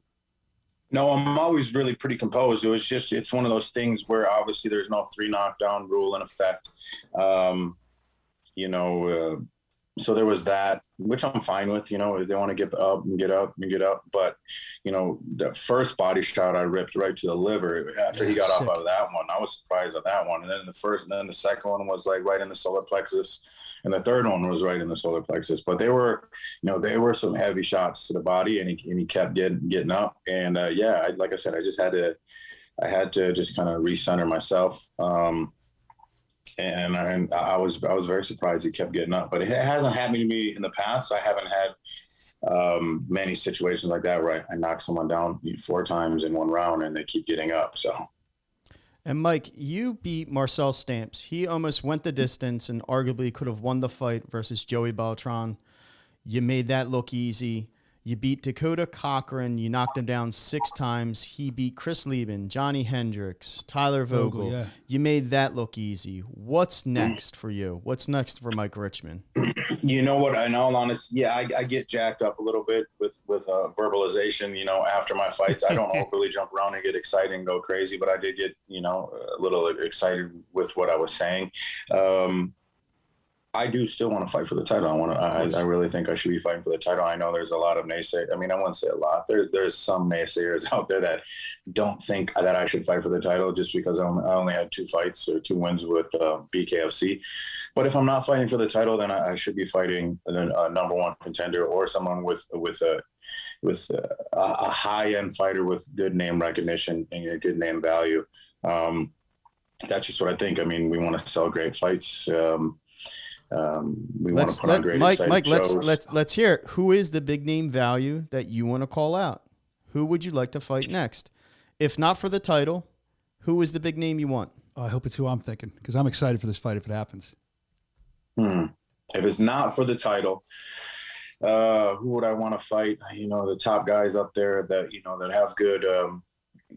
No, I'm always really pretty composed. It's one of those things where obviously there's no 3 knockdown rule in effect. So there was that, which I'm fine with. You know, they want to get up and get up and get up. But, you know, the first body shot I ripped right to the liver after he got off out of that one. I was surprised at that one. And then the second one was like right in the solar plexus. And the third one was right in the solar plexus. But they were some heavy shots to the body, and he kept getting up. And like I said, I had to just kind of recenter myself. And I was very surprised he kept getting up, but it hasn't happened to me in the past. I haven't had many situations like that where I knock someone down 4 times in one round and they keep getting up. So. And Mike, you beat Marcel Stamps. He almost went the distance and arguably could have won the fight versus Joey Beltran. You made that look easy. You beat Dakota Cochran. You knocked him down 6 times. He beat Chris Lieben, Johnny Hendricks, Tyler Vogel. Yeah. You made that look easy. What's next for you? What's next for Mike Richman? You know what? In all honesty, yeah, I get jacked up a little bit with verbalization. You know, after my fights, I don't overly jump around and get excited and go crazy, but I did get, you know, a little excited with what I was saying. I do still want to fight for the title. I really think I should be fighting for the title. I know there's a lot of naysayers. I mean, I wouldn't say a lot. There's some naysayers out there that don't think that I should fight for the title just because I only had 2 fights or 2 wins with Bkfc. But if I'm not fighting for the title, then I should be fighting a number 1 contender or someone with a high-end fighter with good name recognition and a good name value. That's just what I think. I mean, we want to sell great fights. We want to put on great Mike, shows. let's hear it. Who is the big name value that you want to call out? Who would you like to fight next? If not for the title, who is the big name you want? I hope it's who I'm thinking, because I'm excited for this fight if it happens. If it's not for the title, who would I want to fight? You know, the top guys up there that, you know, that have good,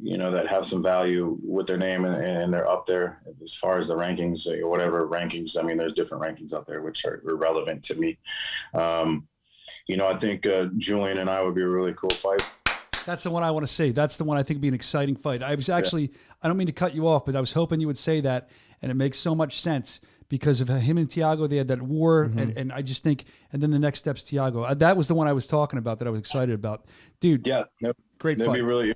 you know, that have some value with their name and they're up there as far as the rankings or whatever rankings. I mean, there's different rankings out there which are irrelevant to me. You know, I think Julian and I would be a really cool fight. That's the one I want to see. That's the one I think would be an exciting fight. I was actually, I don't mean to cut you off, but I was hoping you would say that, and it makes so much sense because of him and Thiago. They had that war, and I just think, and then the next step's Thiago. That was the one I was talking about that I was excited about. Dude, Yeah, great that'd fight. be really.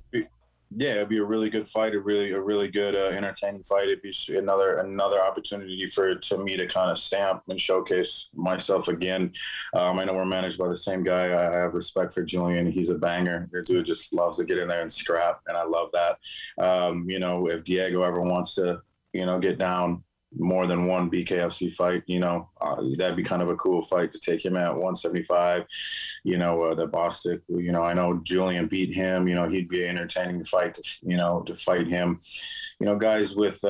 It'd be a really good fight, a really good entertaining fight. It'd be another opportunity to me to kind of stamp and showcase myself again. I know we're managed by the same guy. I have respect for Julian. He's a banger. The dude just loves to get in there and scrap, and I love that. You know, if Diego ever wants to, you know, get down more than one BKFC fight, you know, that'd be kind of a cool fight to take him at 175. You know, the Bostic, you know, I know Julian beat him, you know, he'd be an entertaining fight to fight him. You know, guys with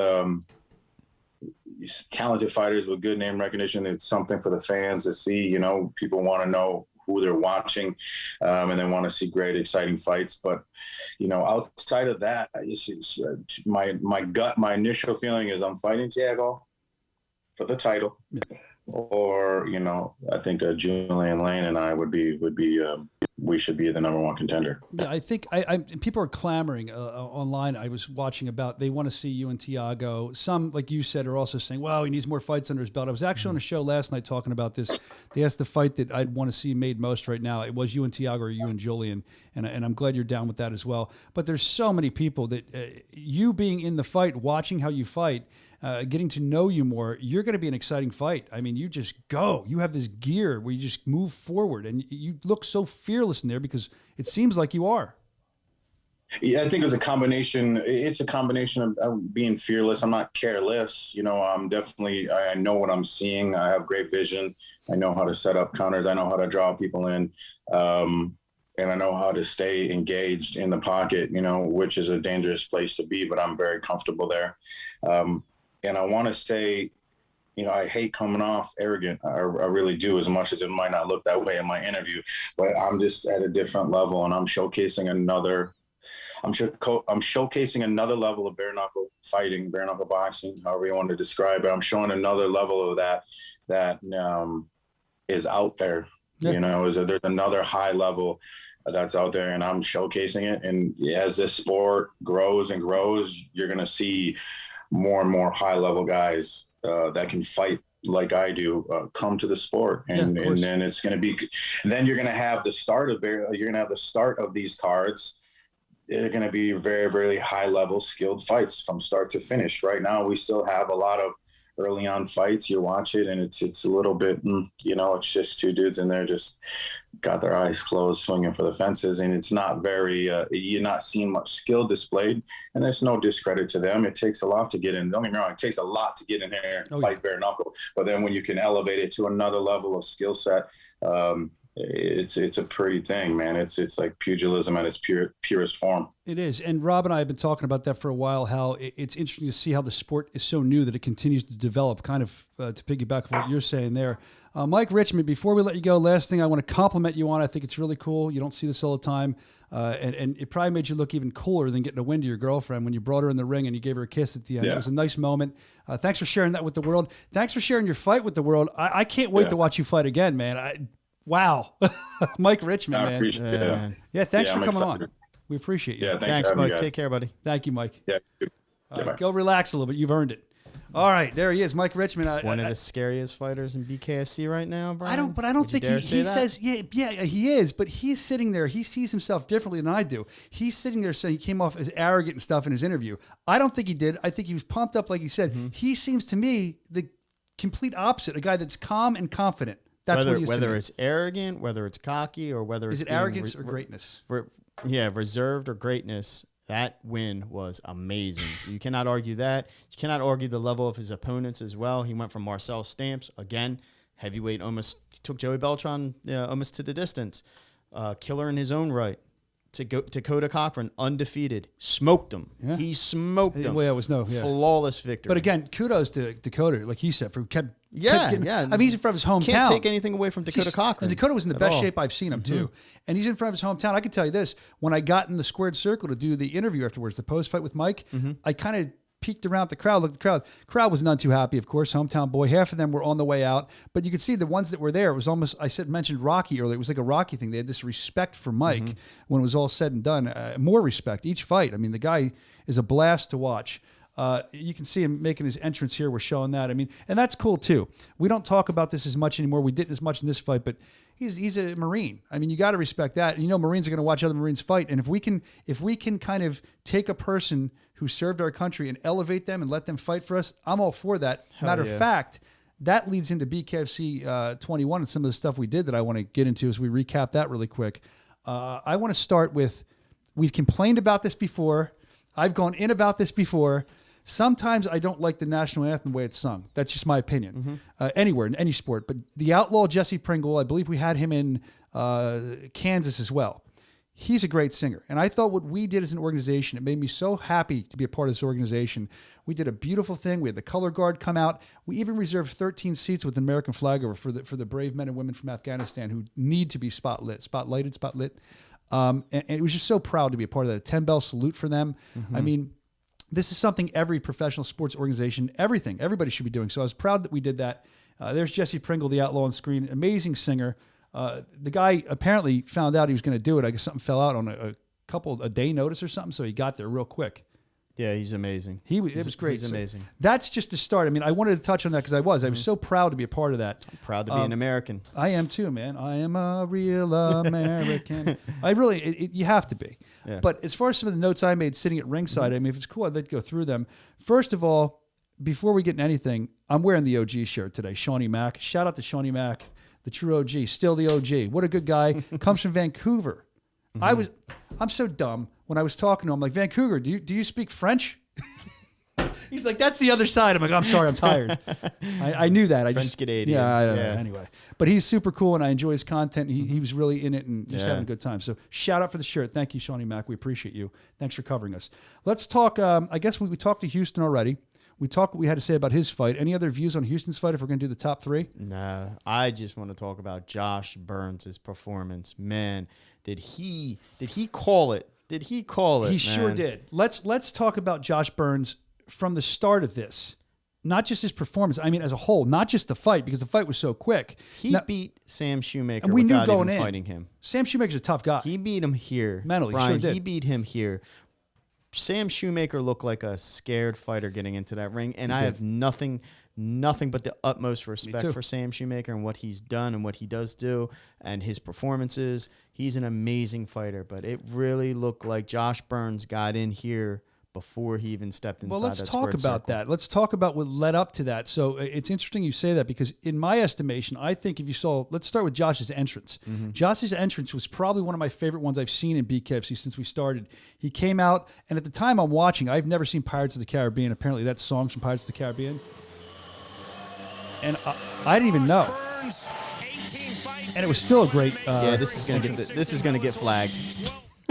talented fighters with good name recognition, it's something for the fans to see. You know, people want to know who they're watching, and they want to see great, exciting fights. But, you know, outside of that, my gut, my initial feeling is I'm fighting Thiago for the title, or, you know, I think Julian Lane and I we should be the number 1 contender. Yeah, I think people are clamoring online. I was watching about they want to see you and Thiago. Some, like you said, are also saying, "Wow, he needs more fights under his belt." I was actually on a show last night talking about this. They asked the fight that I'd want to see made most right now. It was you and Thiago or you and Julian, and I'm glad you're down with that as well. But there's so many people that you being in the fight, watching how you fight. Getting to know you more, you're going to be an exciting fight. I mean, you just go. You have this gear where you just move forward, and you look so fearless in there because it seems like you are. Yeah, I think it's a combination. It's a combination of being fearless. I'm not careless. You know, I'm definitely, I know what I'm seeing. I have great vision. I know how to set up counters. I know how to draw people in. And I know how to stay engaged in the pocket, you know, which is a dangerous place to be, but I'm very comfortable there. And I want to say, you know, I hate coming off arrogant. I really do, as much as it might not look that way in my interview. But I'm just at a different level, and I'm showcasing another level of bare knuckle fighting, bare knuckle boxing, however you want to describe it. I'm showing another level of that is out there. Yeah. You know, there's another high level that's out there, and I'm showcasing it. And as this sport grows and grows, you're going to see more and more high level guys that can fight like I do come to the sport, and then it's going to be, then you're going to have the start of these cards. They're going to be very, very high level skilled fights from start to finish. Right now, we still have a lot of early on fights, you watch it and it's a little bit, it's just two dudes in there just got their eyes closed, swinging for the fences, and it's not very. You're not seeing much skill displayed, and there's no discredit to them. It takes a lot to get in. Don't get me wrong; it takes a lot to get in there and fight bare knuckle. But then when you can elevate it to another level of skill set, it's a pretty thing, man. It's like pugilism at its purest form. It is. And Rob and I have been talking about that for a while, how it's interesting to see how the sport is so new that it continues to develop, kind of to piggyback on what you're saying there. Mike Richman, before we let you go, last thing I want to compliment you on. I think it's really cool. You don't see this all the time. And it probably made you look even cooler than getting a win to your girlfriend when you brought her in the ring and you gave her a kiss at the end. Yeah. It was a nice moment. Thanks for sharing that with the world. Thanks for sharing your fight with the world. I can't wait to watch you fight again, man. Wow. Mike Richman, I man. appreciate it. Man. Yeah, thanks for I'm coming excited. on. We appreciate you. Yeah, Thanks, for having me, Mike. guys. Take care, buddy. Thank you, Mike. Yeah. All right, go relax a little bit. You've earned it. All right, there he is, Mike Richman. One of the scariest fighters in BKFC right now, Brian. I don't think he say that? says, yeah, he is, but he's sitting there. He sees himself differently than I do. He's sitting there saying he came off as arrogant and stuff in his interview. I don't think he did. I think he was pumped up, like he said. Mm-hmm. He seems to me the complete opposite, a guy that's calm and confident. That's what he is to whether me. it's arrogant, whether it's cocky, or whether Is it's it arrogance or greatness? Reserved or greatness. That win was amazing. So you cannot argue that. You cannot argue the level of his opponents as well. He went from Marcel Stamps, again, heavyweight, almost took Joey Beltran almost to the distance. Killer in his own right. Dakota Cochran, undefeated, smoked him. Yeah. He smoked him. Well, it was flawless victory. But again, kudos to Dakota, like he said, for kept Yeah. I mean, he's in front of his hometown. Can't take anything away from Dakota Cochran. And Dakota was in the at best all. shape I've seen him too. And he's in front of his hometown. I can tell you this: when I got in the squared circle to do the interview afterwards, the post fight with Mike, I kind of peeked around at the crowd. Looked at the crowd. Crowd was none too happy, of course. Hometown boy. Half of them were on the way out, but you could see the ones that were there. It was almost, mentioned Rocky earlier. It was like a Rocky thing. They had this respect for Mike when it was all said and done. More respect each fight. I mean, the guy is a blast to watch. You can see him making his entrance here. We're showing that. I mean, and that's cool too. We don't talk about this as much anymore. We didn't as much in this fight, but he's a Marine. I mean, you got to respect that. And Marines are going to watch other Marines fight. And if we can kind of take a person who served our country and elevate them and let them fight for us, I'm all for that. Matter of fact, that leads into BKFC 21 and some of the stuff we did that I want to get into as we recap that really quick. I want to start with, we've complained about this before. I've gone in about this before. Sometimes I don't like the national anthem the way it's sung. That's just my opinion. Anywhere, in any sport. But the outlaw Jesse Pringle, I believe we had him in Kansas as well. He's a great singer. And I thought what we did as an organization, it made me so happy to be a part of this organization. We did a beautiful thing. We had the color guard come out. We even reserved 13 seats with an American flag over for the brave men and women from Afghanistan who need to be spotlit. And it was just so proud to be a part of that. A 10-bell salute for them. I mean, this is something every professional sports organization, everybody should be doing. So I was proud that we did that. There's Jesse Pringle, the outlaw on screen, amazing singer. The guy apparently found out he was going to do it. I guess something fell out on a day notice or something, so he got there real quick. Yeah, he's amazing. It was great. He's amazing. That's just the start. I mean, I wanted to touch on that because I was so proud to be a part of that. I'm proud to be an American. I am too, man. I am a real American. You have to be. Yeah. But as far as some of the notes I made sitting at ringside, I mean, if it's cool, I'd like to go through them. First of all, before we get into anything, I'm wearing the OG shirt today, Shawnee Mack. Shout out to Shawnee Mack, the true OG, still the OG. What a good guy. Comes from Vancouver. I'm so dumb. When I was talking to him, like, Vancouver, do you speak French? He's like, that's the other side. I'm like, I'm sorry, I'm tired. I knew that. French Canadian. Yeah, I don't know. Yeah. Anyway. But he's super cool, and I enjoy his content. He was really in it and just having a good time. So shout out for the shirt. Thank you, Shawnee Mack. We appreciate you. Thanks for covering us. Let's talk. I guess we talked to Houston already. We talked what we had to say about his fight. Any other views on Houston's fight if we're going to do the top three? Nah, I just want to talk about Josh Burns' performance. Man, did he call it? Did he call it? He sure did. Let's talk about Josh Burns from the start of this. Not just his performance, I mean as a whole, not just the fight, because the fight was so quick. He beat Sam Shoemaker and we knew without going even in. fighting him. Sam Shoemaker's a tough guy. He beat him here. Mentally, Brian, sure did. He beat him here. Sam Shoemaker looked like a scared fighter getting into that ring, and I have nothing but the utmost respect for Sam Shoemaker and what he's done and what he does do and his performances. He's an amazing fighter, but it really looked like Josh Burns got in here before he even stepped inside. Well, let's that talk squared about circle. that. Let's talk about what led up to that. So it's interesting you say that because in my estimation, I think if you saw, let's start with Josh's entrance. Josh's entrance was probably one of my favorite ones I've seen in BKFC since we started. He came out, and at the time I'm watching, I've never seen Pirates of the Caribbean. Apparently that song's from Pirates of the Caribbean. And I didn't even know. And it was still a great. Yeah, this is gonna get flagged.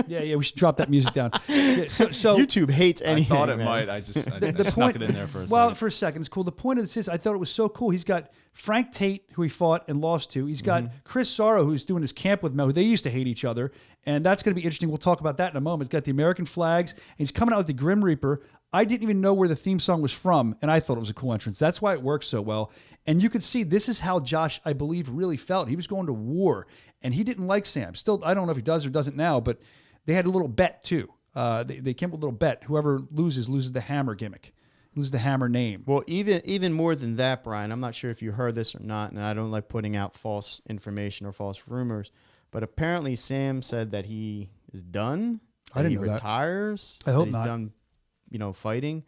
Yeah, we should drop that music down. Yeah, so YouTube hates I anything. thought it man. might. I just I the snuck point, it in there for a well, second. for a second, it's cool. The point of this is, I thought it was so cool. He's got Frank Tate, who he fought and lost to. He's got Chris Sorrow, who's doing his camp with Mel, who they used to hate each other, and that's going to be interesting. We'll talk about that in a moment. He's got the American flags, and he's coming out with the Grim Reaper. I didn't even know where the theme song was from, and I thought it was a cool entrance. That's why it works so well. And you could see this is how Josh, I believe, really felt. He was going to war, and he didn't like Sam. Still, I don't know if he does or doesn't now, but they had a little bet too. They came up with a little bet. Whoever loses the hammer gimmick, loses the hammer name. Well, even more than that, Brian, I'm not sure if you heard this or not, and I don't like putting out false information or false rumors, but apparently Sam said that he is done. I didn't he know that. retires. I hope that he's not. done, fighting.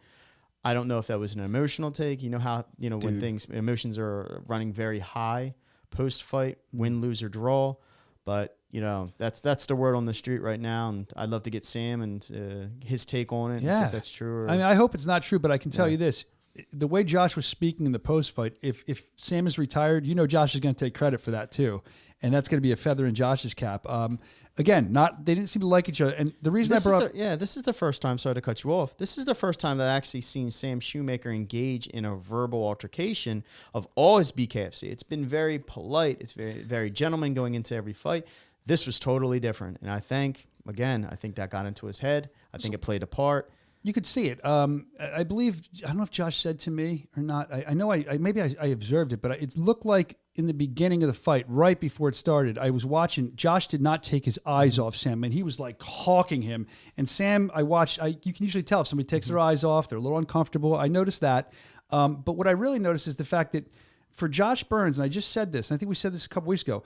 I don't know if that was an emotional take. You know how, when emotions are running very high post-fight, win, lose, or draw. But, that's the word on the street right now. And I'd love to get Sam and his take on it and see if that's true. Or, I mean, I hope it's not true, but I can tell you this. The way Josh was speaking in the post-fight, if Sam is retired, Josh is going to take credit for that too. And that's going to be a feather in Josh's cap. Again, they didn't seem to like each other. And the reason this is the first time, sorry to cut you off. This is the first time that I've actually seen Sam Shoemaker engage in a verbal altercation of all his BKFC. It's been very polite. It's very, very gentleman going into every fight. This was totally different. And I think that got into his head. I think it played a part. You could see it. I believe, I don't know if Josh said to me or not. I know maybe I observed it, but it looked like in the beginning of the fight, right before it started, I was watching. Josh did not take his eyes off Sam, and he was like hawking him. And Sam, you can usually tell if somebody takes their eyes off, they're a little uncomfortable. I noticed that. But what I really noticed is the fact that for Josh Burns, and I just said this, and I think we said this a couple weeks ago,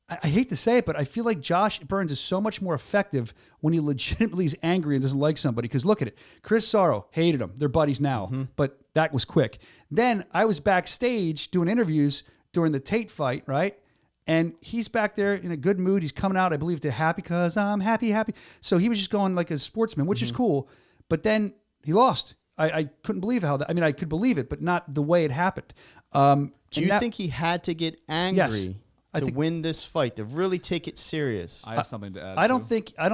I hate to say it, but I feel like Josh Burns is so much more effective when he legitimately is angry and doesn't like somebody. Because look at it. Chris Sorrow hated him. They're buddies now, but that was quick. Then I was backstage doing interviews during the Tate fight, right? And he's back there in a good mood. He's coming out, I believe, to happy because I'm happy. So he was just going like a sportsman, which is cool. But then he lost. I couldn't believe I could believe it, but not the way it happened. Do you think he had to get angry? Yes. To win this fight, to really take it serious? I have something to add. I don't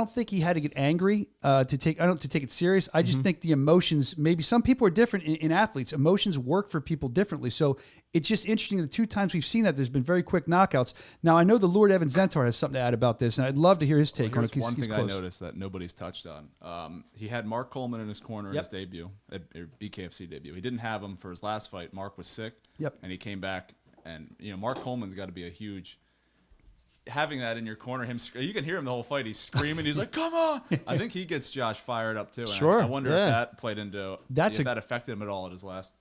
think he had to get angry to take it serious. I just think the emotions. Maybe some people are different in athletes. Emotions work for people differently. So it's just interesting. The two times we've seen that, there's been very quick knockouts. Now I know the Lord Evan Zentar has something to add about this, and I'd love to hear his take on it. Here's one thing I noticed that nobody's touched on. He had Mark Coleman in his corner in his debut, BKFC debut. He didn't have him for his last fight. Mark was sick. And he came back. And, Mark Coleman's got to be a huge... Having that in your corner, you can hear him the whole fight. He's screaming. He's like, come on. I think he gets Josh fired up, too. And Sure. I wonder if that played into... if that affected him at all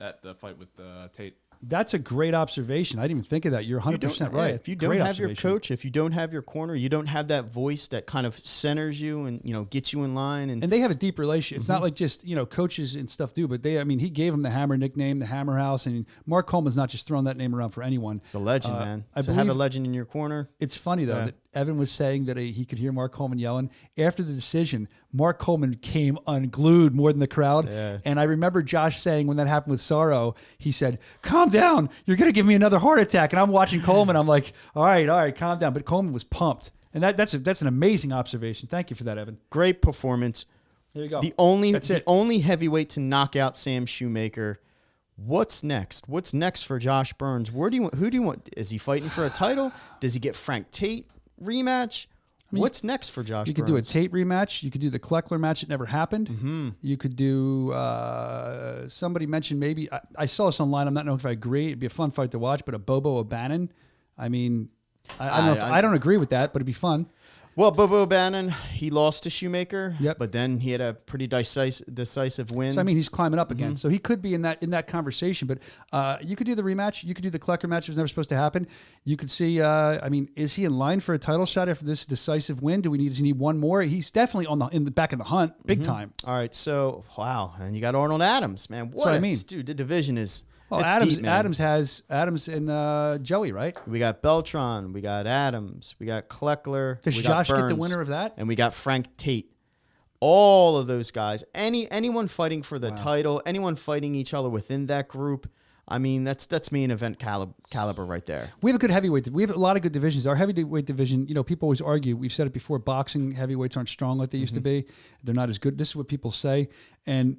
at the fight with Tate. That's a great observation. I didn't even think of that. You're 100% right. If you don't have your coach, if you don't have your corner, you don't have that voice that kind of centers you and gets you in line. And they have a deep relationship. It's not like just coaches and stuff do, but he gave him the Hammer nickname, the Hammer House, and Mark Coleman's not just throwing that name around for anyone. It's a legend, man. To have a legend in your corner. It's funny though that Evan was saying that he could hear Mark Coleman yelling after the decision. Mark Coleman came unglued more than the crowd. Yeah. And I remember Josh saying when that happened with Sorrow, he said, calm down. You're going to give me another heart attack. And I'm watching Coleman. I'm like, all right, calm down. But Coleman was pumped. And that's an amazing observation. Thank you for that, Evan. Great performance. There you go. The only heavyweight to knock out Sam Shoemaker. What's next? What's next for Josh Burns? Who do you want? Is he fighting for a title? Does he get Frank Tate rematch? What's next for Josh Burns? You could do a Tate rematch. You could do the Kleckler match that never happened. You could do, somebody mentioned maybe, I saw this online. I'm not knowing if I agree. It'd be a fun fight to watch, but a Bobo O'Bannon. I don't know I don't agree with that, but it'd be fun. Well, Bobo Bannon, he lost to Shoemaker, Yep. but then he had a pretty decisive win. So I mean, he's climbing up again. So he could be in that conversation. But you could do the rematch. You could do the Klecker match. It was never supposed to happen. You could see. I mean, is he in line for a title shot after this decisive win? Does he need one more? He's definitely in the back of the hunt, big time. All right, so wow, and you got Arnold Adams, man. What I mean, dude, the division is. Well, it's Adams. deep, man. Adams has Adams and Joey, right? We got Beltran, we got Adams, we got Kleckler. Does we Josh got get the Burns, winner of that? And we got Frank Tate. All of those guys, anyone fighting for the title, anyone fighting each other within that group. I mean, that's main event caliber right there. We have a good heavyweight. We have a lot of good divisions. Our heavyweight division, people always argue. We've said it before. Boxing heavyweights aren't strong like they used to be. They're not as good. This is what people say, and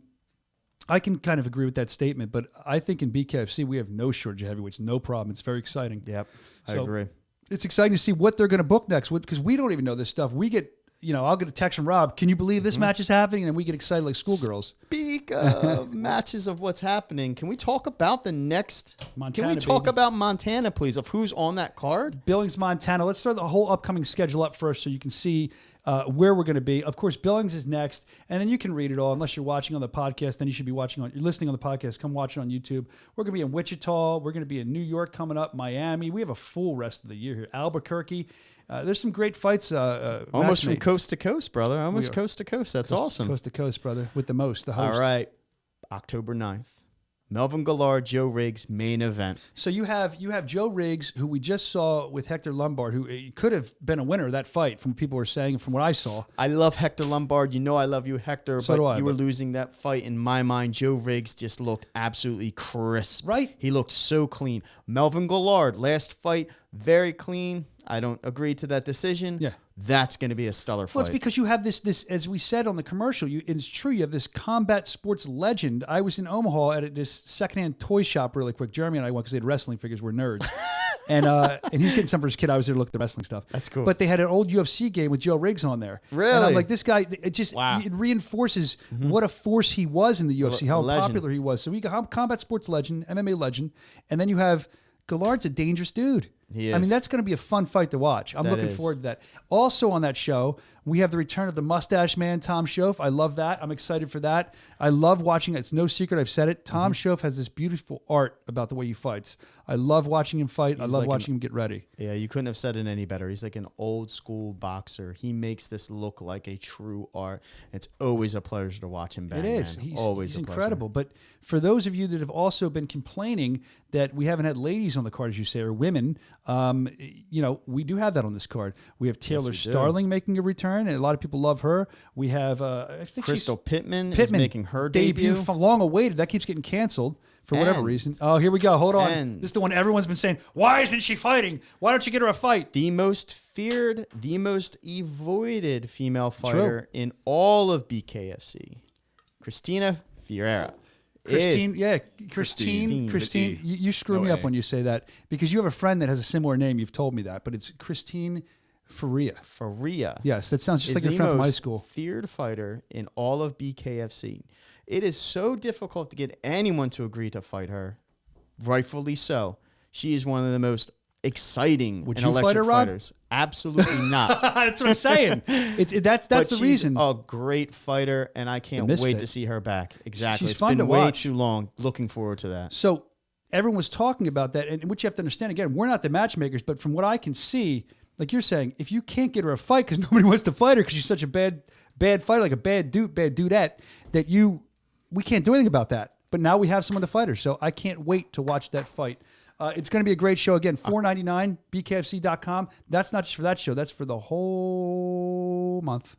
I can kind of agree with that statement. But I think in BKFC we have no shortage of heavyweights. No problem. It's very exciting. Yep, I So agree. It's exciting to see what they're going to book next because we don't even know this stuff. We get. I'll get a text from Rob. Can you believe this match is happening? And we get excited like schoolgirls. Speak of matches of what's happening. Can we talk about the next? Montana, Can we talk baby. about Montana, please? Of who's on that card? Billings, Montana. Let's throw the whole upcoming schedule up first so you can see where we're going to be. Of course, Billings is next, and then you can read it all. Unless you're watching on the podcast, then you should be you're listening on the podcast. Come watch it on YouTube. We're going to be in Wichita. We're going to be in New York coming up, Miami. We have a full rest of the year here. Albuquerque. There's some great fights. Almost from made. coast to coast, brother. Almost coast to coast. That's awesome. Coast to coast, brother, with the host. All right. October 9th. Melvin Gallard, Joe Riggs, main event. So you have Joe Riggs, who we just saw with Hector Lombard, who could have been a winner of that fight from what people were saying and from what I saw. I love Hector Lombard. You know I love you, Hector, So do but I, you were but- losing that fight. In my mind, Joe Riggs just looked absolutely crisp. Right. He looked so clean. Melvin Gallard, last fight, very clean. I don't agree to that decision. Yeah. That's going to be a stellar fight. Well, it's because you have this, as we said on the commercial, it's true, you have this combat sports legend. I was in Omaha at this secondhand toy shop really quick. Jeremy and I went because they had wrestling figures. We're nerds. And he's getting some for his kid. I was there to look at the wrestling stuff. That's cool. But they had an old UFC game with Joe Riggs on there. Really? And I'm like, this guy, it just Wow. it reinforces what a force he was in the UFC, how legend. popular he was. So we got combat sports legend, MMA legend, and then you have Gallard's a dangerous dude. He I mean, is. that's going to be a fun fight to watch. I'm That looking is. forward to that. Also on that show, we have the return of the mustache man, Tom Schoaf. I love that. I'm excited for that. I love watching it. It's no secret. I've said it. Tom Schoaf has this beautiful art about the way he fights. I love watching him fight. I love like watching him get ready. Yeah, you couldn't have said it any better. He's like an old school boxer. He makes this look like a true art. It's always a pleasure to watch him bang. It is. Man. He's always a pleasure. incredible. But for those of you that have also been complaining that we haven't had ladies on the card, as you say, or women, we do have that on this card. We have Taylor we do. Starling making a return, and a lot of people love her. We have I think Crystal Pittman is Pittman making her debut. long awaited. That keeps getting canceled for whatever And- reason. Oh, here we go. Hold on. and- This is the one everyone's been saying. Why isn't she fighting? Why don't you get her a fight? The most feared, the most avoided female fighter in all of BKFC, Christina Fierreira. Christine, is Christine. with E. You screw No me up A. when you say that because you have a friend that has a similar name. You've told me that, but it's Christine Faria. Faria. Yes, that sounds just is like a the friend from high most school. feared fighter in all of BKFC. It is so difficult to get anyone to agree to fight her. Rightfully so. She is one of the most exciting Would and you fight electric her, Rob? fighters. Absolutely not. That's what I'm saying. That's But the she's reason. a great fighter, and I can't misfit. wait to see her back. Exactly. She's It's fun been to way watch. too long. Looking forward to that. So everyone was talking about that, and what you have to understand again, we're not the matchmakers, but from what I can see, like you're saying, if you can't get her a fight because nobody wants to fight her because she's such a bad fighter, like a bad dudette, that we can't do anything about that. But now we have someone to fight her, so I can't wait to watch that fight. It's going to be a great show. Again, $4.99, bkfc.com. That's not just for that show. That's for the whole month.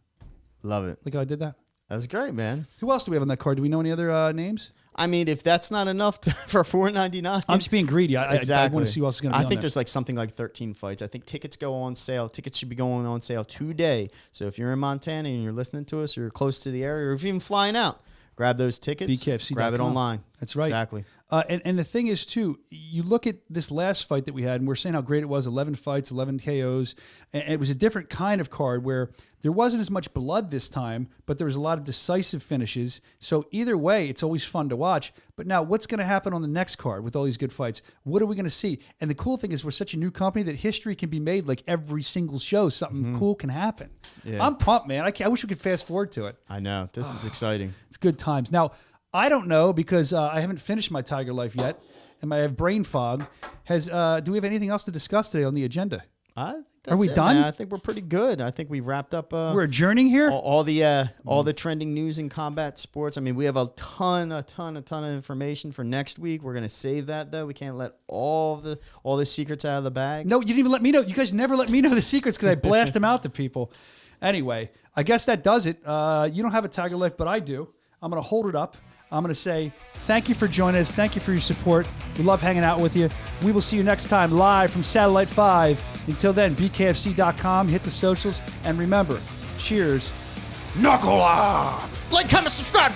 Love it. Look how I did that. That's great, man. Who else do we have on that card? Do we know any other names? I mean, if that's not enough for $4.99, I'm just being greedy. I exactly. want to see who else is going to be I on think there. there's like something like 13 fights. I think tickets go on sale. Tickets should be going on sale today. So if you're in Montana and you're listening to us, or you're close to the area, or if you're even flying out, grab those tickets. BKFC.com. Grab it online. That's right. Exactly. And the thing is, too, you look at this last fight that we had, and we're saying how great it was, 11 fights, 11 KOs, and it was a different kind of card where there wasn't as much blood this time, but there was a lot of decisive finishes. So either way, it's always fun to watch. But now, what's going to happen on the next card with all these good fights? What are we going to see? And the cool thing is we're such a new company that history can be made like every single show. Something cool can happen. Yeah. I'm pumped, man. I wish we could fast forward to it. I know. This is exciting. It's good times. Now, I don't know because I haven't finished my Tiger Life yet, and I have brain fog. Do we have anything else to discuss today on the agenda? I think that's Are we it, done? man. I think we're pretty good. I think we wrapped up. We're adjourning here. All the trending news in combat sports. I mean, we have a ton of information for next week. We're gonna save that though. We can't let all the secrets out of the bag. No, you didn't even let me know. You guys never let me know the secrets because I blast them out to people. Anyway, I guess that does it. You don't have a Tiger Life, but I do. I'm gonna hold it up. I'm going to say thank you for joining us. Thank you for your support. We love hanging out with you. We will see you next time live from Satellite 5. Until then, bkfc.com. Hit the socials. And remember, cheers. Knuckle up! Like, comment, subscribe.